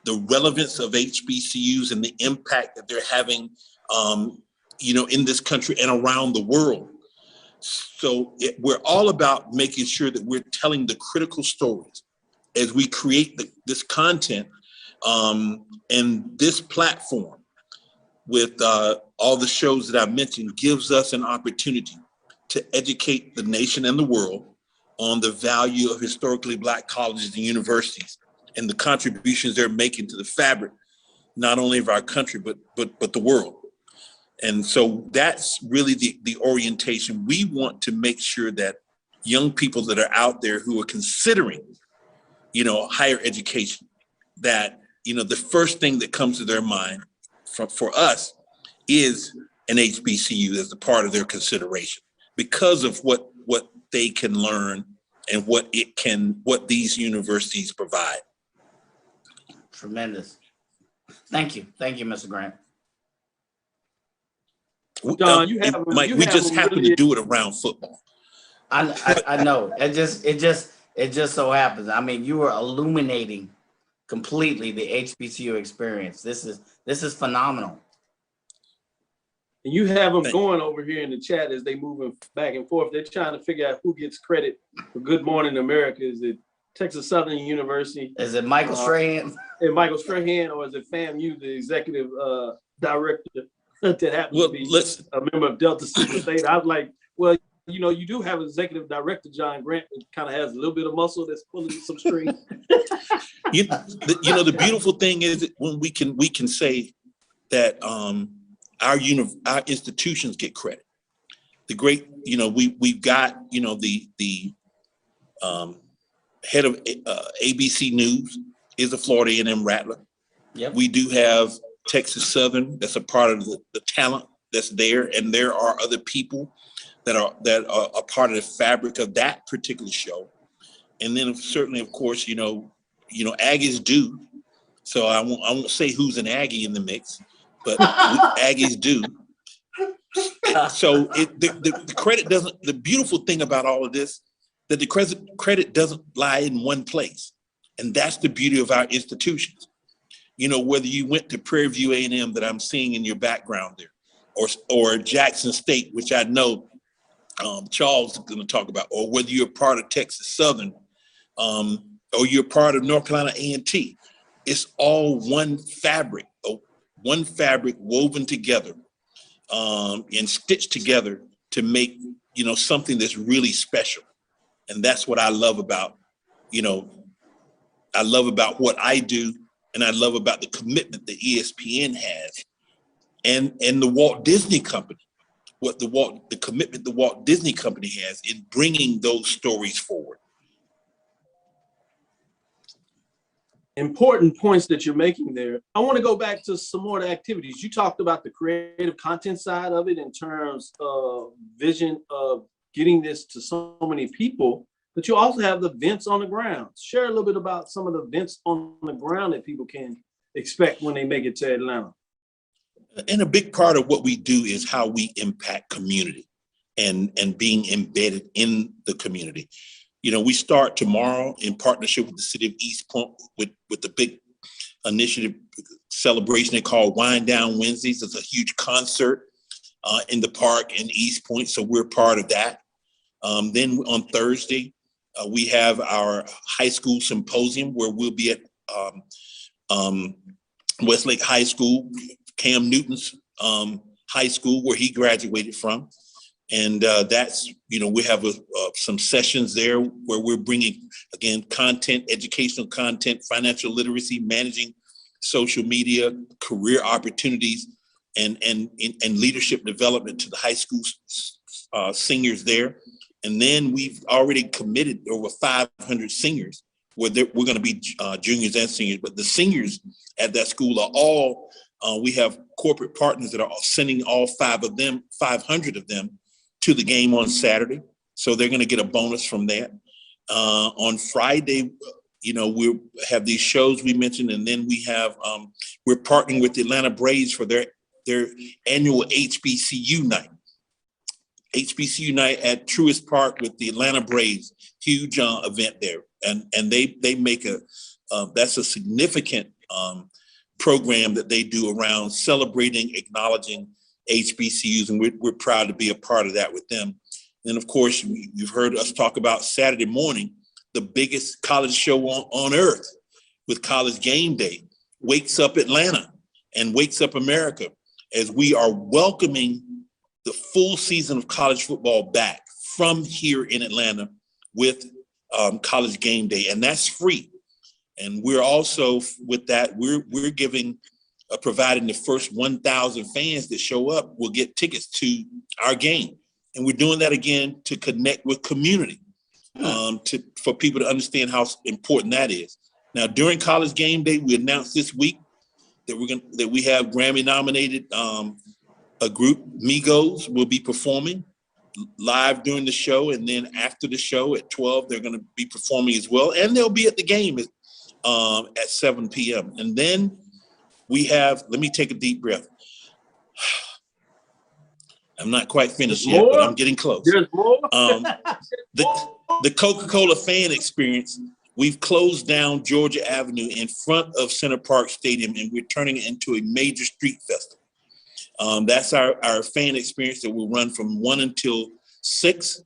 Speaker 15: the relevance of HBCUs and the impact that they're having, in this country and around the world. So we're all about making sure that we're telling the critical stories as we create this content, and this platform with all the shows that I mentioned gives us an opportunity to educate the nation and the world on the value of historically Black colleges and universities and the contributions they're making to the fabric, not only of our country, but the world. And so that's really the orientation. We want to make sure that young people that are out there who are considering, higher education, that, the first thing that comes to their mind for us is an HBCU as a part of their consideration, because of what they can learn and what these universities provide.
Speaker 10: Tremendous. Thank you, Mr. Grant.
Speaker 4: Don,
Speaker 15: Mike, we just happen to do it around football.
Speaker 10: I know. It just so happens. I mean, you are illuminating completely the HBCU experience. This is phenomenal.
Speaker 4: And you have them going over here in the chat as they moving back and forth. They're trying to figure out who gets credit for Good Morning America. Is it Texas Southern University?
Speaker 10: Is it Michael Strahan?
Speaker 4: Is Michael Strahan, or is it FAMU, the executive director that happens to be a member of Delta Sigma Theta? I was like, well, you do have executive director John Grant that kind of has a little bit of muscle that's pulling some strings.
Speaker 15: The beautiful thing is that when we can say that our institutions get credit. The great, we've got the head of ABC News is a Florida A&M Rattler.
Speaker 10: Yep.
Speaker 15: We do have Texas Southern that's a part of the talent that's there, and there are other people that are a part of the fabric of that particular show. And then certainly, of course, Aggies do. So I won't say who's an Aggie in the mix, but Aggies do. So the credit doesn't. The beautiful thing about all of this, that the credit doesn't lie in one place, and that's the beauty of our institutions. Whether you went to Prairie View A&M that I'm seeing in your background there, or Jackson State, which I know Charles is going to talk about, or whether you're part of Texas Southern, or you're part of North Carolina A&T, it's all one fabric woven together and stitched together to make something that's really special. And that's what I love about what I do, and I love about the commitment that ESPN has, and the Walt Disney Company, the commitment the Walt Disney Company has in bringing those stories forward.
Speaker 4: Important points that you're making there. I want to go back to some more of the activities. You talked about the creative content side of it in terms of vision of getting this to so many people, but you also have the events on the ground. Share a little bit about some of the events on the ground that people can expect when they make it to Atlanta.
Speaker 15: And a big part of what we do is how we impact community. and being embedded in the community. You know, we start tomorrow in partnership with the city of East Point with the big initiative celebration they call Wind Down Wednesdays. It's a huge concert in the park in East Point, so we're part of that. Then on Thursday, we have our high school symposium where we'll be at Westlake High School, Cam Newton's high school where he graduated from. And that's, you know, we have some sessions there where we're bringing, again, content, educational content, financial literacy, managing social media, career opportunities, and leadership development to the high school seniors there. And then we've already committed over 500 seniors where we're going to be juniors and seniors, but the seniors at that school are all, we have corporate partners that are sending all 500 of them to the game on Saturday. So they're going to get a bonus from that. On Friday, you know, we have these shows we mentioned, and then we have, we're partnering with the Atlanta Braves for their annual HBCU night. HBCU night at Truist Park with the Atlanta Braves, huge event there. And they make that's a significant program that they do around celebrating, acknowledging HBCUs, and we're proud to be a part of that with them. And of course, you've heard us talk about Saturday morning, the biggest college show on earth with College Game Day, Wakes Up Atlanta and Wakes Up America, as we are welcoming the full season of college football back from here in Atlanta with College Game Day, and that's free. And we're also, with that, we're giving, providing the first 1,000 fans that show up will get tickets to our game. And we're doing that again to connect with community, for people to understand how important that is. Now, during College Game Day, we announced this week that we have Grammy-nominated a group, Migos, will be performing live during the show, and then after the show at 12, they're going to be performing as well, and they'll be at the game at 7 p.m. And then we have, let me take a deep breath. I'm not quite finished yet, but I'm getting close.
Speaker 4: There's more.
Speaker 15: The Coca-Cola fan experience, we've closed down Georgia Avenue in front of Center Park Stadium, and we're turning it into a major street festival. That's our fan experience that will run from 1 until 6.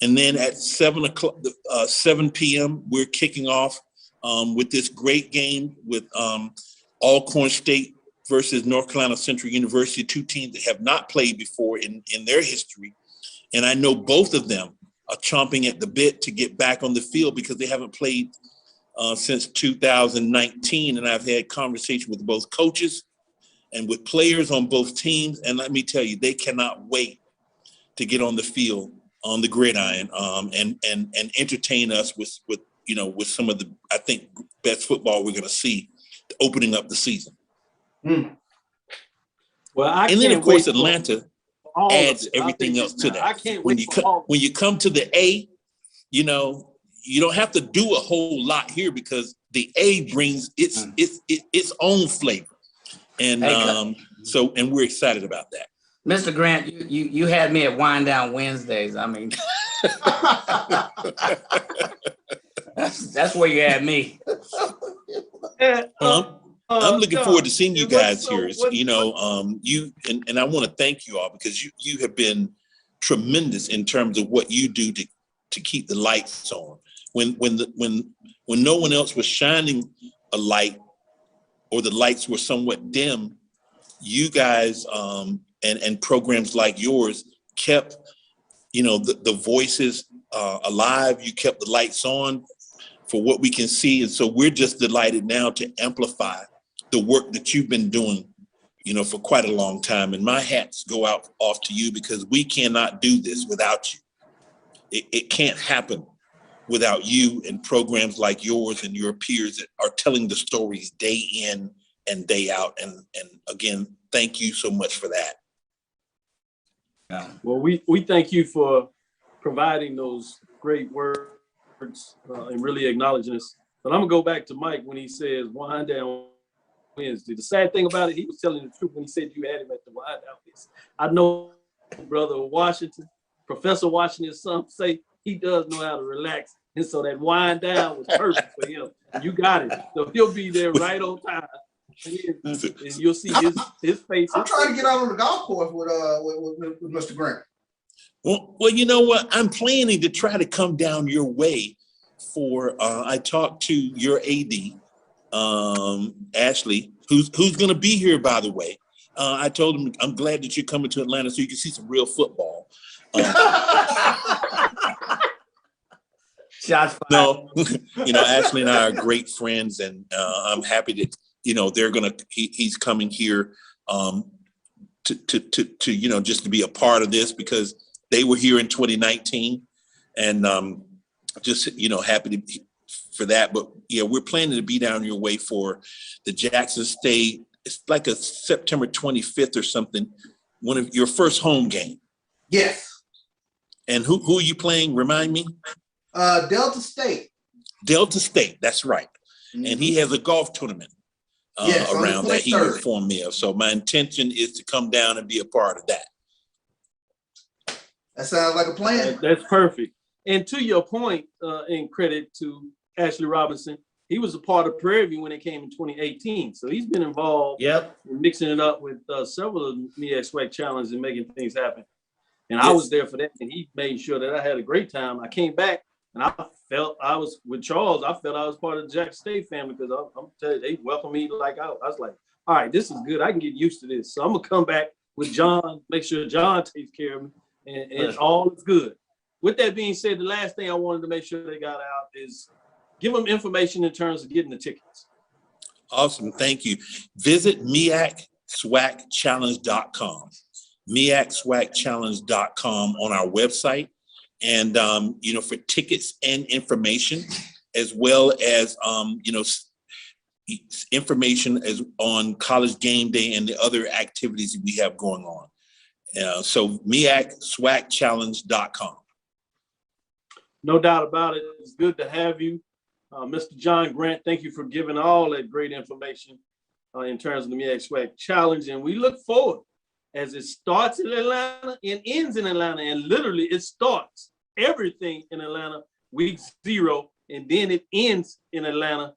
Speaker 15: And then at 7 p.m., we're kicking off with this great game with Alcorn State versus North Carolina Central University, two teams that have not played before in their history. And I know both of them are chomping at the bit to get back on the field because they haven't played since 2019. And I've had conversation with both coaches and with players on both teams. And let me tell you, they cannot wait to get on the field, on the gridiron, and entertain us with some of the, I think, best football we're going to see opening up the season.
Speaker 4: Well,
Speaker 15: and then of course Atlanta adds everything else to that. When you come to the A, you don't have to do a whole lot here because the A brings its own flavor, and and we're excited about that.
Speaker 10: Mr. Grant, you had me at Wind Down Wednesdays. I mean, that's where you had me.
Speaker 15: I'm looking forward to seeing you guys here. And I want to thank you all because you have been tremendous in terms of what you do to keep the lights on. When no one else was shining a light or the lights were somewhat dim, you guys and programs like yours kept the voices alive. You kept the lights on for what we can see, and so we're just delighted now to amplify the work that you've been doing, for quite a long time. And my hats go off to you because we cannot do this without you. It can't happen without you and programs like yours and your peers that are telling the stories day in and day out. And again, thank you so much for that.
Speaker 4: Well, we thank you for providing those great words and really acknowledging us. But I'm gonna go back to Mike when he says Wind Down Wednesday. The sad thing about it, he was telling the truth when he said you had him at the Wind Down Wednesday. I know brother Washington, Professor watching his son say he does know how to relax. And so that wind down was perfect for him. You got it. So he'll be there right on time. And you'll see his face.
Speaker 11: I'm trying to get out on the golf course with Mr. Grant.
Speaker 15: Well, you know what? I'm planning to try to come down your way for, I talked to your AD, Ashley, who's going to be here, by the way. I told him, I'm glad that you're coming to Atlanta so you can see some real football.
Speaker 10: Shots fired.
Speaker 15: No, Ashley and I are great friends, and I'm happy that, he's coming here to just to be a part of this, because they were here in 2019, and just, happy for that. But yeah, we're planning to be down your way for the Jackson State. It's like a September 25th or something, one of your first home game.
Speaker 11: Yes.
Speaker 15: And who are you playing? Remind me.
Speaker 11: Delta State.
Speaker 15: Delta State, that's right. Mm-hmm. And he has a golf tournament around that he informed me of. So my intention is to come down and be a part of that.
Speaker 11: That sounds like a plan.
Speaker 4: That's perfect. And to your point, in credit to Ashley Robinson, he was a part of Prairie View when it came in 2018. So he's been involved in mixing it up with several of the MEAC SWAC challenges and making things happen. And I was there for that, and he made sure that I had a great time. I came back, and I felt I was with Charles. I felt I was part of the Jackson State family, because I'm telling you, they welcomed me like I was like, all right, this is good. I can get used to this. So I'm gonna come back with John, make sure John takes care of me, and all is good. With that being said, the last thing I wanted to make sure they got out is give them information in terms of getting the tickets.
Speaker 15: Awesome, thank you. Visit MEACSWACchallenge.com. MEACSWACchallenge.com on our website, and for tickets and information, as well as information as on College Game Day and the other activities that we have going on. So MEACSWACchallenge.com.
Speaker 4: No doubt about it. It's good to have you, Mr. John Grant. Thank you for giving all that great information in terms of the MEAC SWAC Challenge, and we look forward as it starts in Atlanta and ends in Atlanta, and literally it starts everything in Atlanta week 0, and then it ends in Atlanta,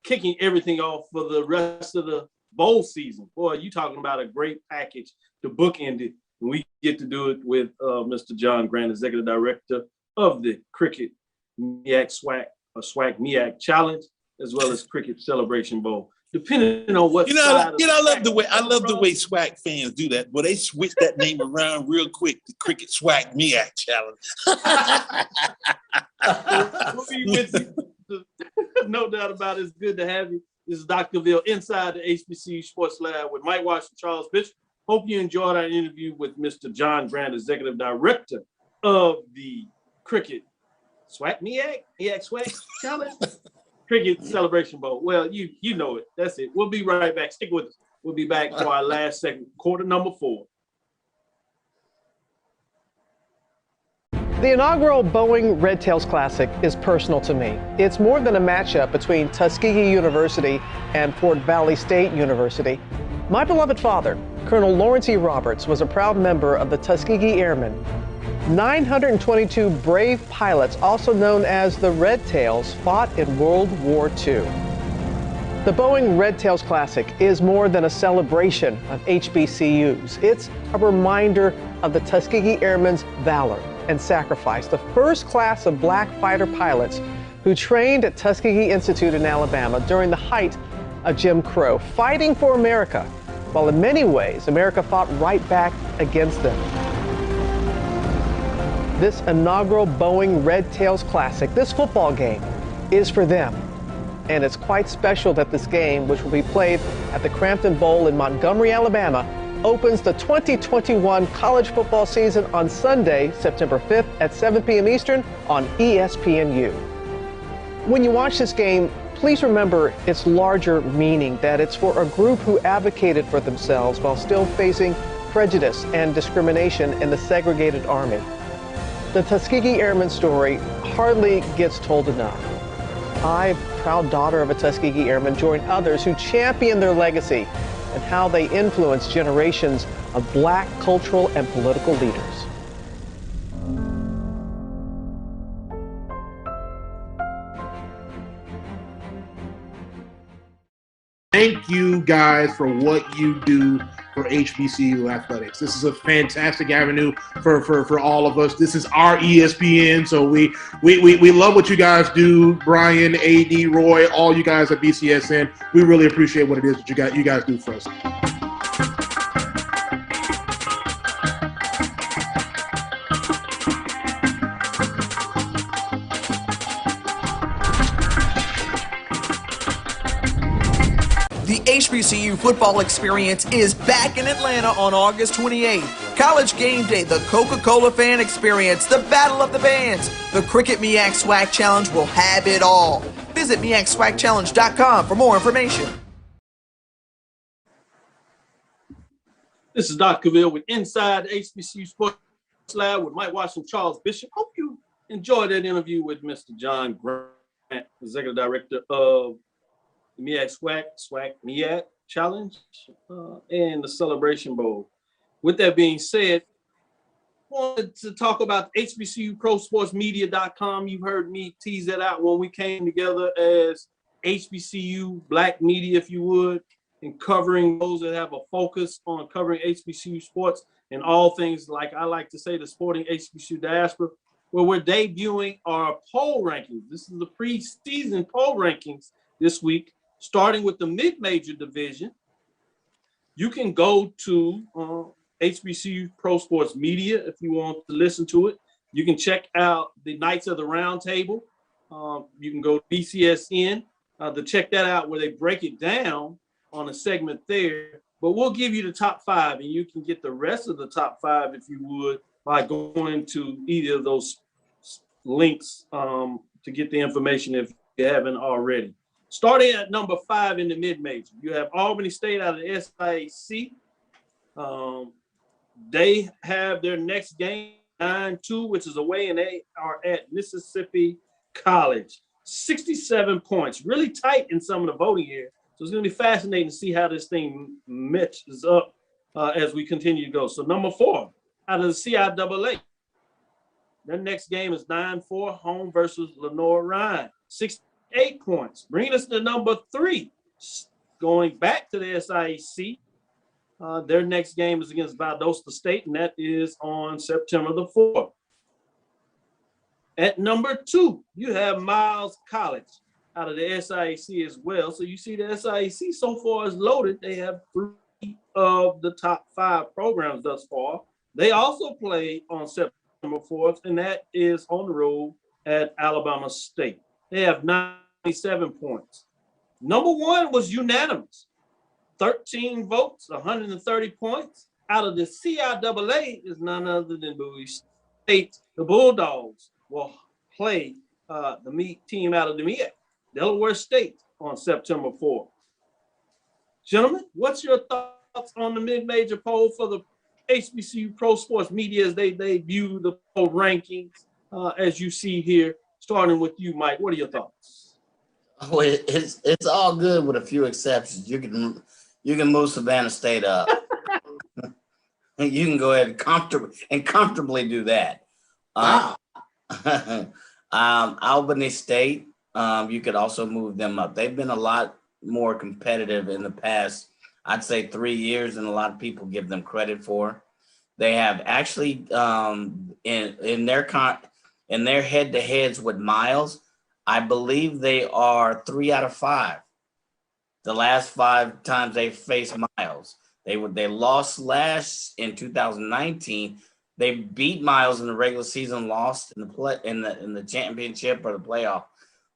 Speaker 4: kicking everything off for the rest of the bowl season. Boy, you talking about a great package to bookend it. And we get to do it with Mr. John Grant, Executive Director of the Cricket MEAC SWAC, or SWAC MEAC Challenge, as well as Cricket Celebration Bowl. Depending on what
Speaker 15: I love the way SWAC fans do that. Well, they switch that name around real quick. The Cricket SWAC MEAC Challenge.
Speaker 4: We'll be with you. No doubt about it. It's good to have you. This is Dr. Ville inside the HBCU Sports Lab with Mike Watson, Charles Bishop. Hope you enjoyed our interview with Mr. John Grant, Executive Director of the Cricket SWAC MEAC SWAC Challenge. Cricket Celebration Bowl. Well, you know it. That's it. We'll be right back. Stick with us. We'll be back for our last segment, quarter number 4.
Speaker 6: The inaugural Boeing Red Tails Classic is personal to me. It's more than a matchup between Tuskegee University and Fort Valley State University. My beloved father, Colonel Lawrence E. Roberts, was a proud member of the Tuskegee Airmen. 922 brave pilots, also known as the Red Tails, fought in World War II. The Boeing Red Tails Classic is more than a celebration of HBCUs. It's a reminder of the Tuskegee Airmen's valor and sacrifice, the first class of black fighter pilots who trained at Tuskegee Institute in Alabama during the height of Jim Crow, fighting for America, while in many ways America fought right back against them. This inaugural Boeing Red Tails Classic, this football game, is for them. And it's quite special that this game, which will be played at the Crampton Bowl in Montgomery, Alabama, opens the 2021 college football season on Sunday, September 5th at 7 p.m. Eastern on ESPNU. When you watch this game, please remember its larger meaning, that it's for a group who advocated for themselves while still facing prejudice and discrimination in the segregated Army. The Tuskegee Airmen story hardly gets told enough. I, proud daughter of a Tuskegee Airman, join others who champion their legacy and how they influence generations of black cultural and political leaders.
Speaker 16: Thank you guys for what you do for HBCU athletics. This is a fantastic avenue for all of us. This is our ESPN, so we love what you guys do. Brian, AD, Roy, all you guys at BCSN. We really appreciate what it is that you guys do for us.
Speaker 13: The HBCU football experience is back in Atlanta on August 28th. College Game Day, the Coca-Cola fan experience, the Battle of the Bands, the Cricket MEAC SWAC Challenge will have it all. Visit MEACSWACChallenge.com for more information.
Speaker 4: This is Dr. Cavill with Inside HBCU Sports Lab with Mike Washington, Charles Bishop. Hope you enjoyed that interview with Mr. John Grant, Executive Director of the MEAC SWAC MEAC Challenge and the Celebration Bowl. With that being said, I wanted to talk about HBCUProSportsMedia.com. You heard me tease that out when we came together as HBCU Black Media, if you would, and covering those that have a focus on covering HBCU sports and all things, like I like to say, the sporting HBCU diaspora, where we're debuting our poll rankings. This is the preseason poll rankings this week, starting with the mid-major division. You can go to HBCU Pro Sports Media if you want to listen to it. You can check out the Knights of the Round Table. You can go to BCSN to check that out, where they break it down on a segment there. But we'll give you the top 5, and you can get the rest of the top 5, if you would, by going to either of those links to get the information if you haven't already. Starting at number 5 in the mid-major, you have Albany State out of the SIAC. They have their next game, 9-2, which is away, and they are at Mississippi College. 67 points, really tight in some of the voting here. So it's going to be fascinating to see how this thing matches up as we continue to go. So number 4, out of the CIAA, their next game is 9-4, home versus Lenore Ryan. 68 points, bringing us to number 3, going back to the SIAC. Their next game is against Valdosta State, and that is on September the 4th. At number 2, you have Miles College out of the SIAC as well. So you see the SIAC so far is loaded. They have 3 of the top 5 programs thus far. They also play on September 4th, and that is on the road at Alabama State. They have 97 points. Number 1 was unanimous. 13 votes, 130 points. Out of the CIAA is none other than Bowie State. The Bulldogs will play the MEAC team out of the MEAC, Delaware State, on September 4th. Gentlemen, what's your thoughts on the mid-major poll for the HBCU Pro Sports Media as they debut the poll rankings as you see here? Starting with you, Mike, what are your thoughts?
Speaker 10: Oh, it's all good with a few exceptions. You can move Savannah State up. You can go ahead and comfortably do that.
Speaker 11: Wow.
Speaker 10: Albany State, you could also move them up. They've been a lot more competitive in the past, I'd say 3 years, and a lot of people give them credit for. They have actually in their head-to-heads with Miles, I believe they are 3 out of 5. The last 5 times they faced Miles, they lost last in 2019. They beat Miles in the regular season, lost in the championship or the playoff.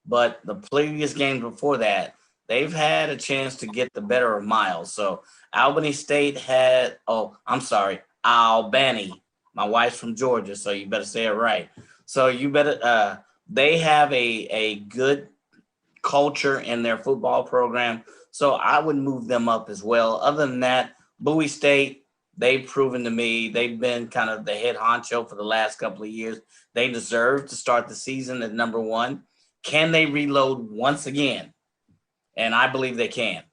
Speaker 10: But the previous games before that, they've had a chance to get the better of Miles. So Albany State had, Albany. My wife's from Georgia, so you better say it right. So you better, they have a good culture in their football program. So I would move them up as well. Other than that, Bowie State, they've proven to me they've been kind of the head honcho for the last couple of years. They deserve to start the season at number 1. Can they reload once again? And I believe they can.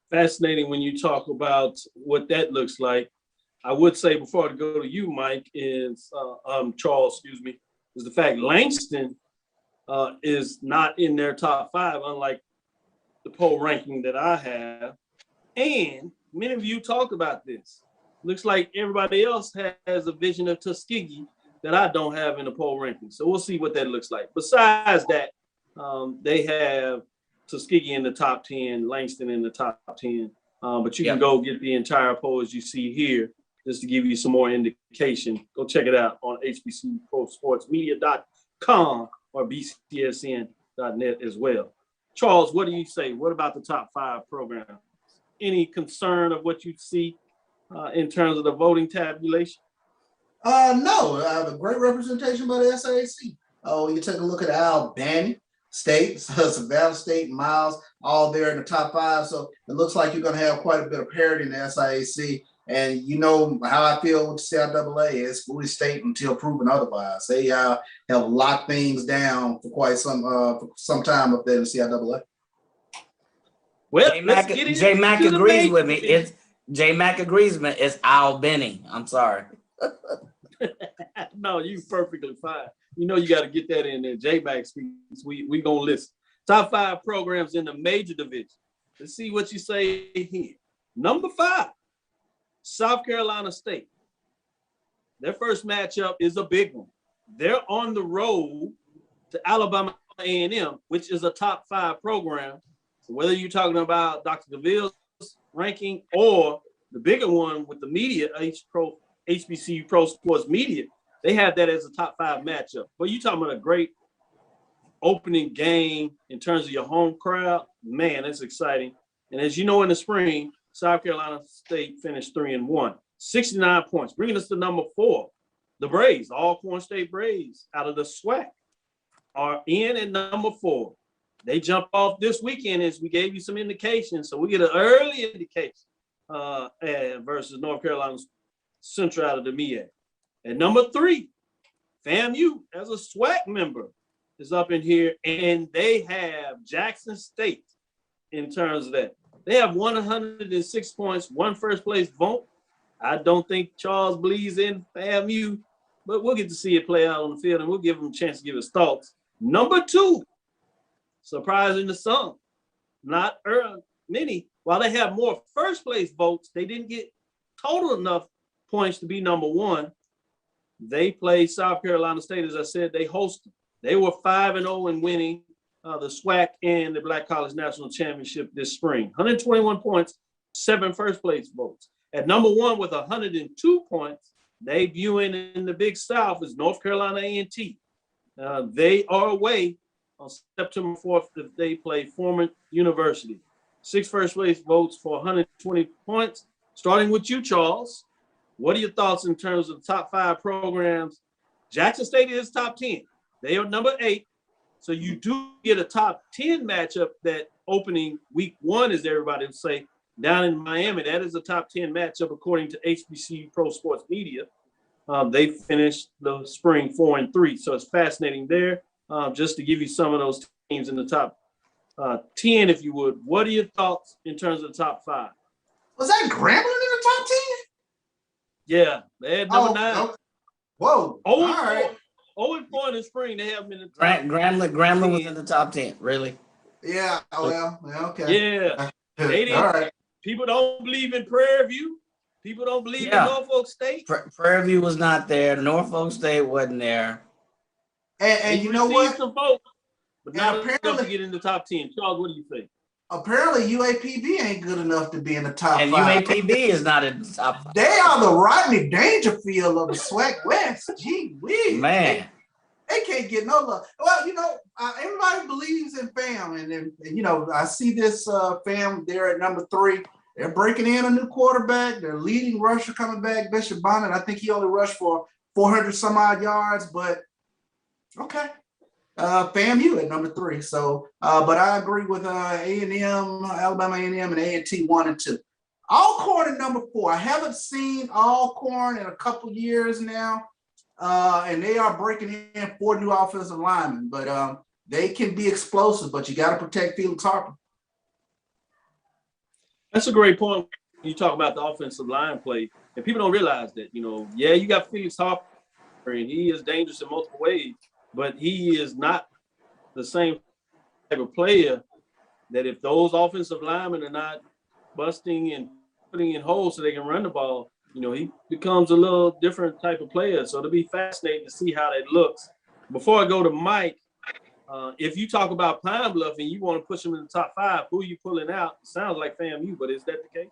Speaker 4: Fascinating when you talk about what that looks like. I would say before I go to you, Mike, Charles, is the fact Langston is not in their top 5, unlike the poll ranking that I have, and many of you talked about this. Looks like everybody else has a vision of Tuskegee that I don't have in the poll ranking. So we'll see what that looks like. Besides that, they have Tuskegee in the top 10, Langston in the top 10. But you can go get the entire poll as you see here, just to give you some more indication. Go check it out on HBCUProSportsMedia.com or BCSN.net as well. Charles, what do you say? What about the top 5 programs? Any concern of what you see in terms of the voting tabulation?
Speaker 11: No, I have a great representation by the SAAC. When you take a look at Albany State, Savannah State, Miles, all there in the top 5. So it looks like you're going to have quite a bit of parity in the SAAC. And you know how I feel with the CIAA is Bowie State until proven otherwise. They have locked things down for quite some time up there in the CIAA.
Speaker 10: Well, J-Mac agrees with me. J-Mac agrees with me. It's Albany. I'm sorry.
Speaker 4: No, you perfectly fine. You know you got to get that in there. J-Mac speaks. We gonna listen. Top 5 programs in the major division. Let's see what you say here. Number 5, South Carolina State. Their first matchup is a big one. They're on the road to Alabama A&M, which is a top 5 program. So whether you're talking about Dr. DeVille's ranking or the bigger one with the media, HBCU Pro Sports Media, they have that as a top 5 matchup. But you're talking about a great opening game in terms of your home crowd. Man, that's exciting. And as you know, in the spring, South Carolina State finished 3-1, 69 points, bringing us to number 4. The Braves, Alcorn State Braves, out of the SWAC, are in at number 4. They jump off this weekend as we gave you some indications. So we get an early indication versus North Carolina Central out of the MEAC. At number 3, FAMU, as a SWAC member, is up in here, and they have Jackson State in terms of that. They have 106 points, 1 first place vote. I don't think Charles believes in FAMU, but we'll get to see it play out on the field, and we'll give him a chance to give his thoughts. Number 2, surprising to some, not many. While they have more first place votes, they didn't get total enough points to be number 1. They play South Carolina State. As I said, they hosted. They were 5-0 in winning the SWAC and the Black College National Championship this spring. 121 points, 7 first place votes. At number 1 with 102 points, debuting in the Big South is North Carolina A&T. They are away on September 4th if they play Furman University. 6 first place votes for 120 points. Starting with you, Charles, what are your thoughts in terms of the top 5 programs? Jackson State is top 10. They are number 8. So you do get a top 10 matchup that opening week 1, as everybody would say, down in Miami. That is a top 10 matchup according to HBCU Pro Sports Media. They finished the spring 4-3. So it's fascinating there. Just to give you some of those teams in the top 10, if you would. What are your thoughts in terms of the top 5?
Speaker 11: Was that Grambling in the top 10?
Speaker 4: Yeah, they had number 9.
Speaker 11: Okay. Whoa.
Speaker 4: All right. 0-4 in the spring, they have them in the top.
Speaker 10: Grambling was in the top 10, really?
Speaker 11: Yeah, well, okay.
Speaker 4: Yeah. They didn't.
Speaker 11: All right.
Speaker 4: People don't believe in Prairie View. People don't believe in Norfolk State.
Speaker 10: Prairie View was not there. Norfolk State wasn't there.
Speaker 11: And you know what?
Speaker 4: Some votes, but not enough to get in the top 10. Charles, what do you think?
Speaker 11: Apparently, UAPB ain't good enough to be in the top 5.
Speaker 10: And UAPB is not in the top 5.
Speaker 11: They are the Rodney Dangerfield of the SWAC West. Gee whiz.
Speaker 10: Man.
Speaker 11: They can't get no love. Well, you know, everybody believes in FAM. And you know, I see this FAM there at number 3. They're breaking in a new quarterback. Their leading rusher coming back, Bishop Bonnet. I think he only rushed for 400 some odd yards, but okay. FAMU at number 3. So, but I agree with A&M, Alabama A&M, and A&T 1 and 2. Alcorn at number 4. I haven't seen Alcorn in a couple years now, and they are breaking in 4 new offensive linemen. But they can be explosive, but you got to protect Felix Harper.
Speaker 4: That's a great point. You talk about the offensive line play, and people don't realize that. You know, yeah, you got Felix Harper, and he is dangerous in multiple ways. But he is not the same type of player that if those offensive linemen are not busting and putting in holes so they can run the ball, he becomes a little different type of player. So it'll be fascinating to see how that looks. Before I go to Mike, if you talk about Pine Bluff and you want to push them in the top 5, who are you pulling out? It sounds like FAMU, but is that the case?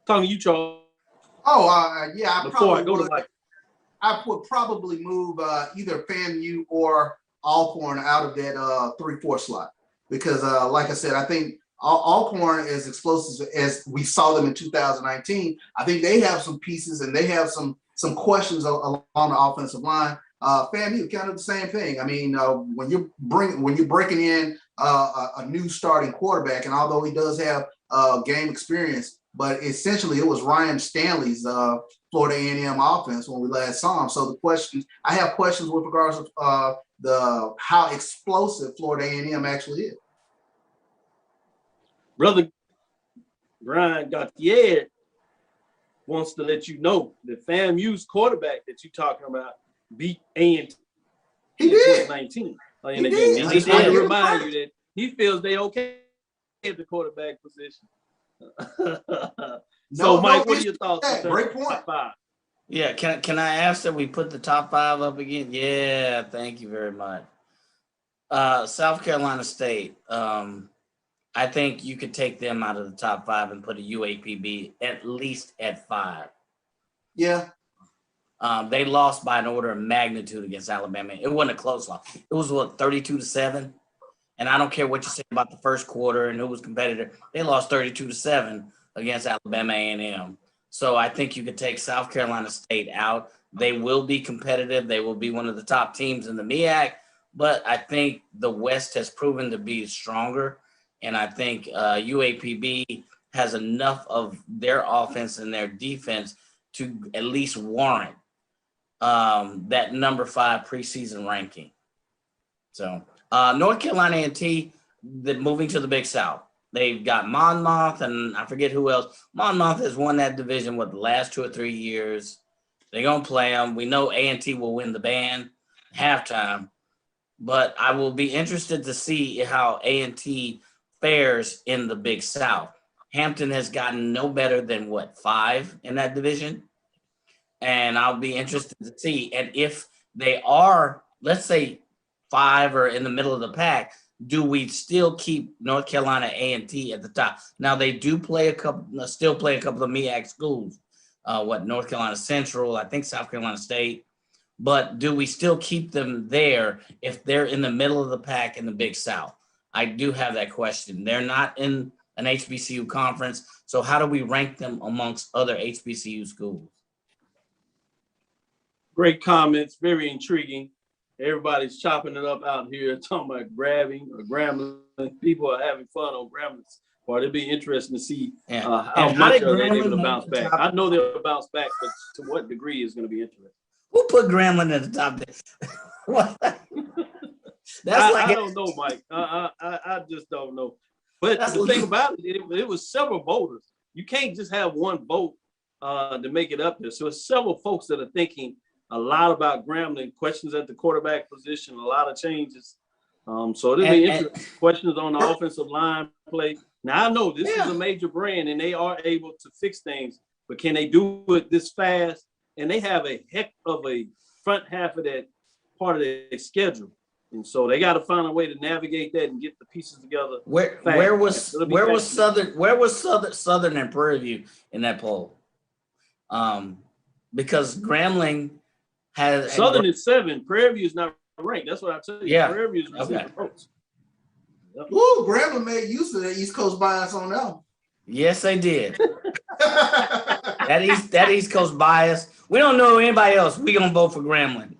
Speaker 4: Talking to you, Charles.
Speaker 11: Oh, yeah.
Speaker 4: Before I go to Mike,
Speaker 11: I would probably move either FAMU or Alcorn out of that 3-4 slot because, like I said, I think Alcorn, as explosive as we saw them in 2019, I think they have some pieces and they have some questions along the offensive line. FAMU, kind of the same thing. I mean, when you're breaking in a new starting quarterback, and although he does have game experience, but essentially it was Ryan Stanley's Florida A&M offense when we last saw him. So I have questions with regards to how explosive Florida A&M actually is.
Speaker 4: Brother Brian Gauthier wants to let you know that FAMU's quarterback that you're talking about beat A&T in 2019 in the game. And I want to remind you that he feels they okay at the quarterback position. Mike, what are your thoughts?
Speaker 11: Great point.
Speaker 10: Top 5? Yeah, can I ask that we put the top 5 up again? Yeah, thank you very much. South Carolina State. I think you could take them out of the top 5 and put a UAPB at least at 5.
Speaker 11: Yeah.
Speaker 10: They lost by an order of magnitude against Alabama. It wasn't a close loss. It was 32-7. And I don't care what you say about the first quarter and who was competitive. They lost 32-7 against Alabama A&M. So I think you could take South Carolina State out. They will be competitive. They will be one of the top teams in the MEAC. But I think the West has proven to be stronger. And I think UAPB has enough of their offense and their defense to at least warrant that number 5 preseason ranking. So North Carolina A&T, moving to the Big South. They've got Monmouth and I forget who else. Monmouth has won that division the last 2 or 3 years. They're going to play them. We know A&T will win the band halftime. But I will be interested to see how A&T fares in the Big South. Hampton has gotten no better than 5 in that division. And I'll be interested to see. And if they are, let's say, 5 or in the middle of the pack, do we still keep North Carolina A&T at the top? Now they do still play a couple of MEAC schools. North Carolina Central, I think South Carolina State. But do we still keep them there if they're in the middle of the pack in the Big South? I do have that question. They're not in an HBCU conference. So how do we rank them amongst other HBCU schools?
Speaker 4: Great comments, very intriguing. Everybody's chopping it up out here, talking about grabbing or Grambling. People are having fun on Grambling's part. It'll be interesting to see how much are they able to bounce back. I know they'll bounce back, but to what degree is going to be interesting.
Speaker 10: Who put Grambling at the top there?
Speaker 4: I don't know, Mike. I just don't know. But the thing about it was several voters. You can't just have one vote to make it up there. So it's several folks that are thinking a lot about Grambling, questions at the quarterback position, a lot of changes. So it'll be interesting. Questions on the offensive line play. Now, I know this is a major brand and they are able to fix things, but can they do it this fast? And they have a heck of a front half of that part of their schedule. And so they got to find a way to navigate that and get the pieces together.
Speaker 10: Where was Southern and Prairie View in that poll? Because Grambling has
Speaker 4: Southern is 7. Prairie View is not ranked. That's what I tell you.
Speaker 10: Yeah.
Speaker 4: Prairie View is receiving votes.
Speaker 11: Yep. Ooh, Grambling made use of the East Coast bias on that one.
Speaker 10: Yes, they did. that East Coast bias. We don't know anybody else. We gonna vote for Grambling.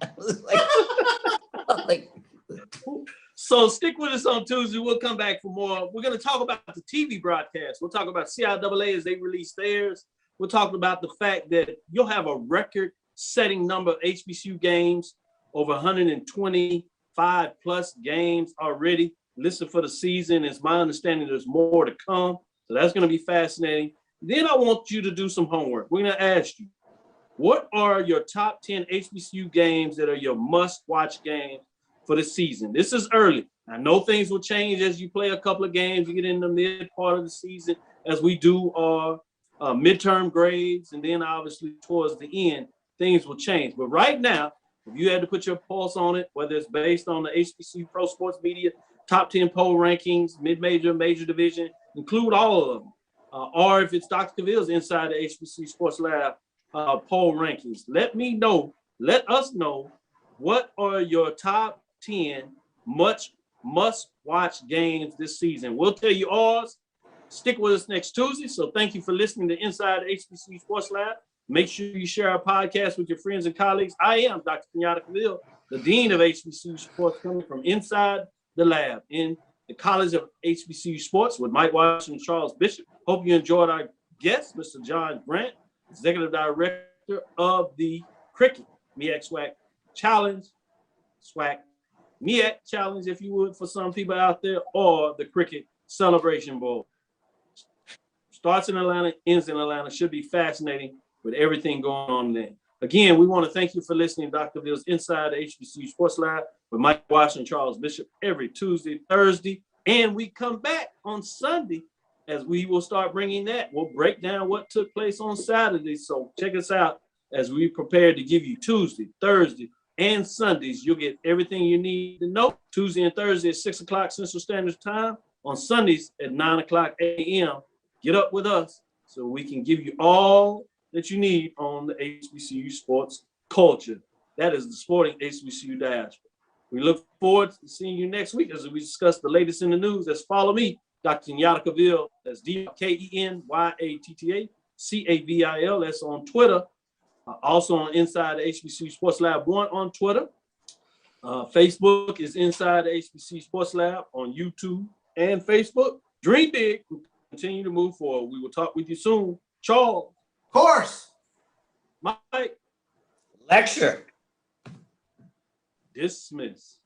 Speaker 4: So stick with us on Tuesday. We'll come back for more. We're going to talk about the TV broadcast. We'll talk about CIAA as they release theirs. We're talking about the fact that you'll have a record-setting number of HBCU games, over 125 plus games already listed for the season. It's my understanding there's more to come. So that's going to be fascinating. Then I want you to do some homework. We're going to ask you, what are your top 10 HBCU games that are your must-watch games for the season. This is early. I know things will change as you play a couple of games. You get in the mid part of the season as we do our midterm grades. And then obviously towards the end, things will change. But right now, if you had to put your pulse on it, whether it's based on the HBCU Pro Sports Media top 10 poll rankings, mid-major, major division, include all of them. Or if it's Dr. Cavill's inside the HBCU Sports Lab poll rankings, let us know what are your top 10 must-watch games this season. We'll tell you ours. Stick with us next Tuesday. So thank you for listening to Inside the HBCU Sports Lab. Make sure you share our podcast with your friends and colleagues. I am Dr. Kenyatta Cavill, the Dean of HBCU Sports, coming from inside the lab in the College of HBCU Sports with Mike Washington and Charles Bishop. Hope you enjoyed our guest, Mr. John Grant, Executive Director of the Cricket MEAC SWAC Challenge, SWAC MEAC Challenge, if you would, for some people out there, or the Cricket Celebration Bowl. Starts in Atlanta, ends in Atlanta. Should be fascinating with everything going on there. Again, we want to thank you for listening to Dr. Bill's Inside the HBCU Sports Lab with Mike Washington and Charles Bishop every Tuesday, Thursday, and we come back on Sunday as we will start bringing that. We'll break down what took place on Saturday. So check us out as we prepare to give you Tuesday, Thursday, and Sundays. You'll get everything you need to know. Tuesday and Thursday at 6 o'clock Central Standard Time. On Sundays at 9 o'clock a.m. Get up with us so we can give you all that you need on the HBCU sports culture. That is the sporting HBCU diaspora. We look forward to seeing you next week as we discuss the latest in the news. That's follow me, Dr. Kenyatta Cavill. That's DKENYATTACAVIL. That's on Twitter. Also on Inside the HBCU Sports Lab 1 on Twitter. Facebook is Inside the HBCU Sports Lab on YouTube and Facebook. Dream big. Continue to move forward. We will talk with you soon. Charles.
Speaker 11: Of course.
Speaker 4: Mike.
Speaker 10: Lecture.
Speaker 4: Dismiss.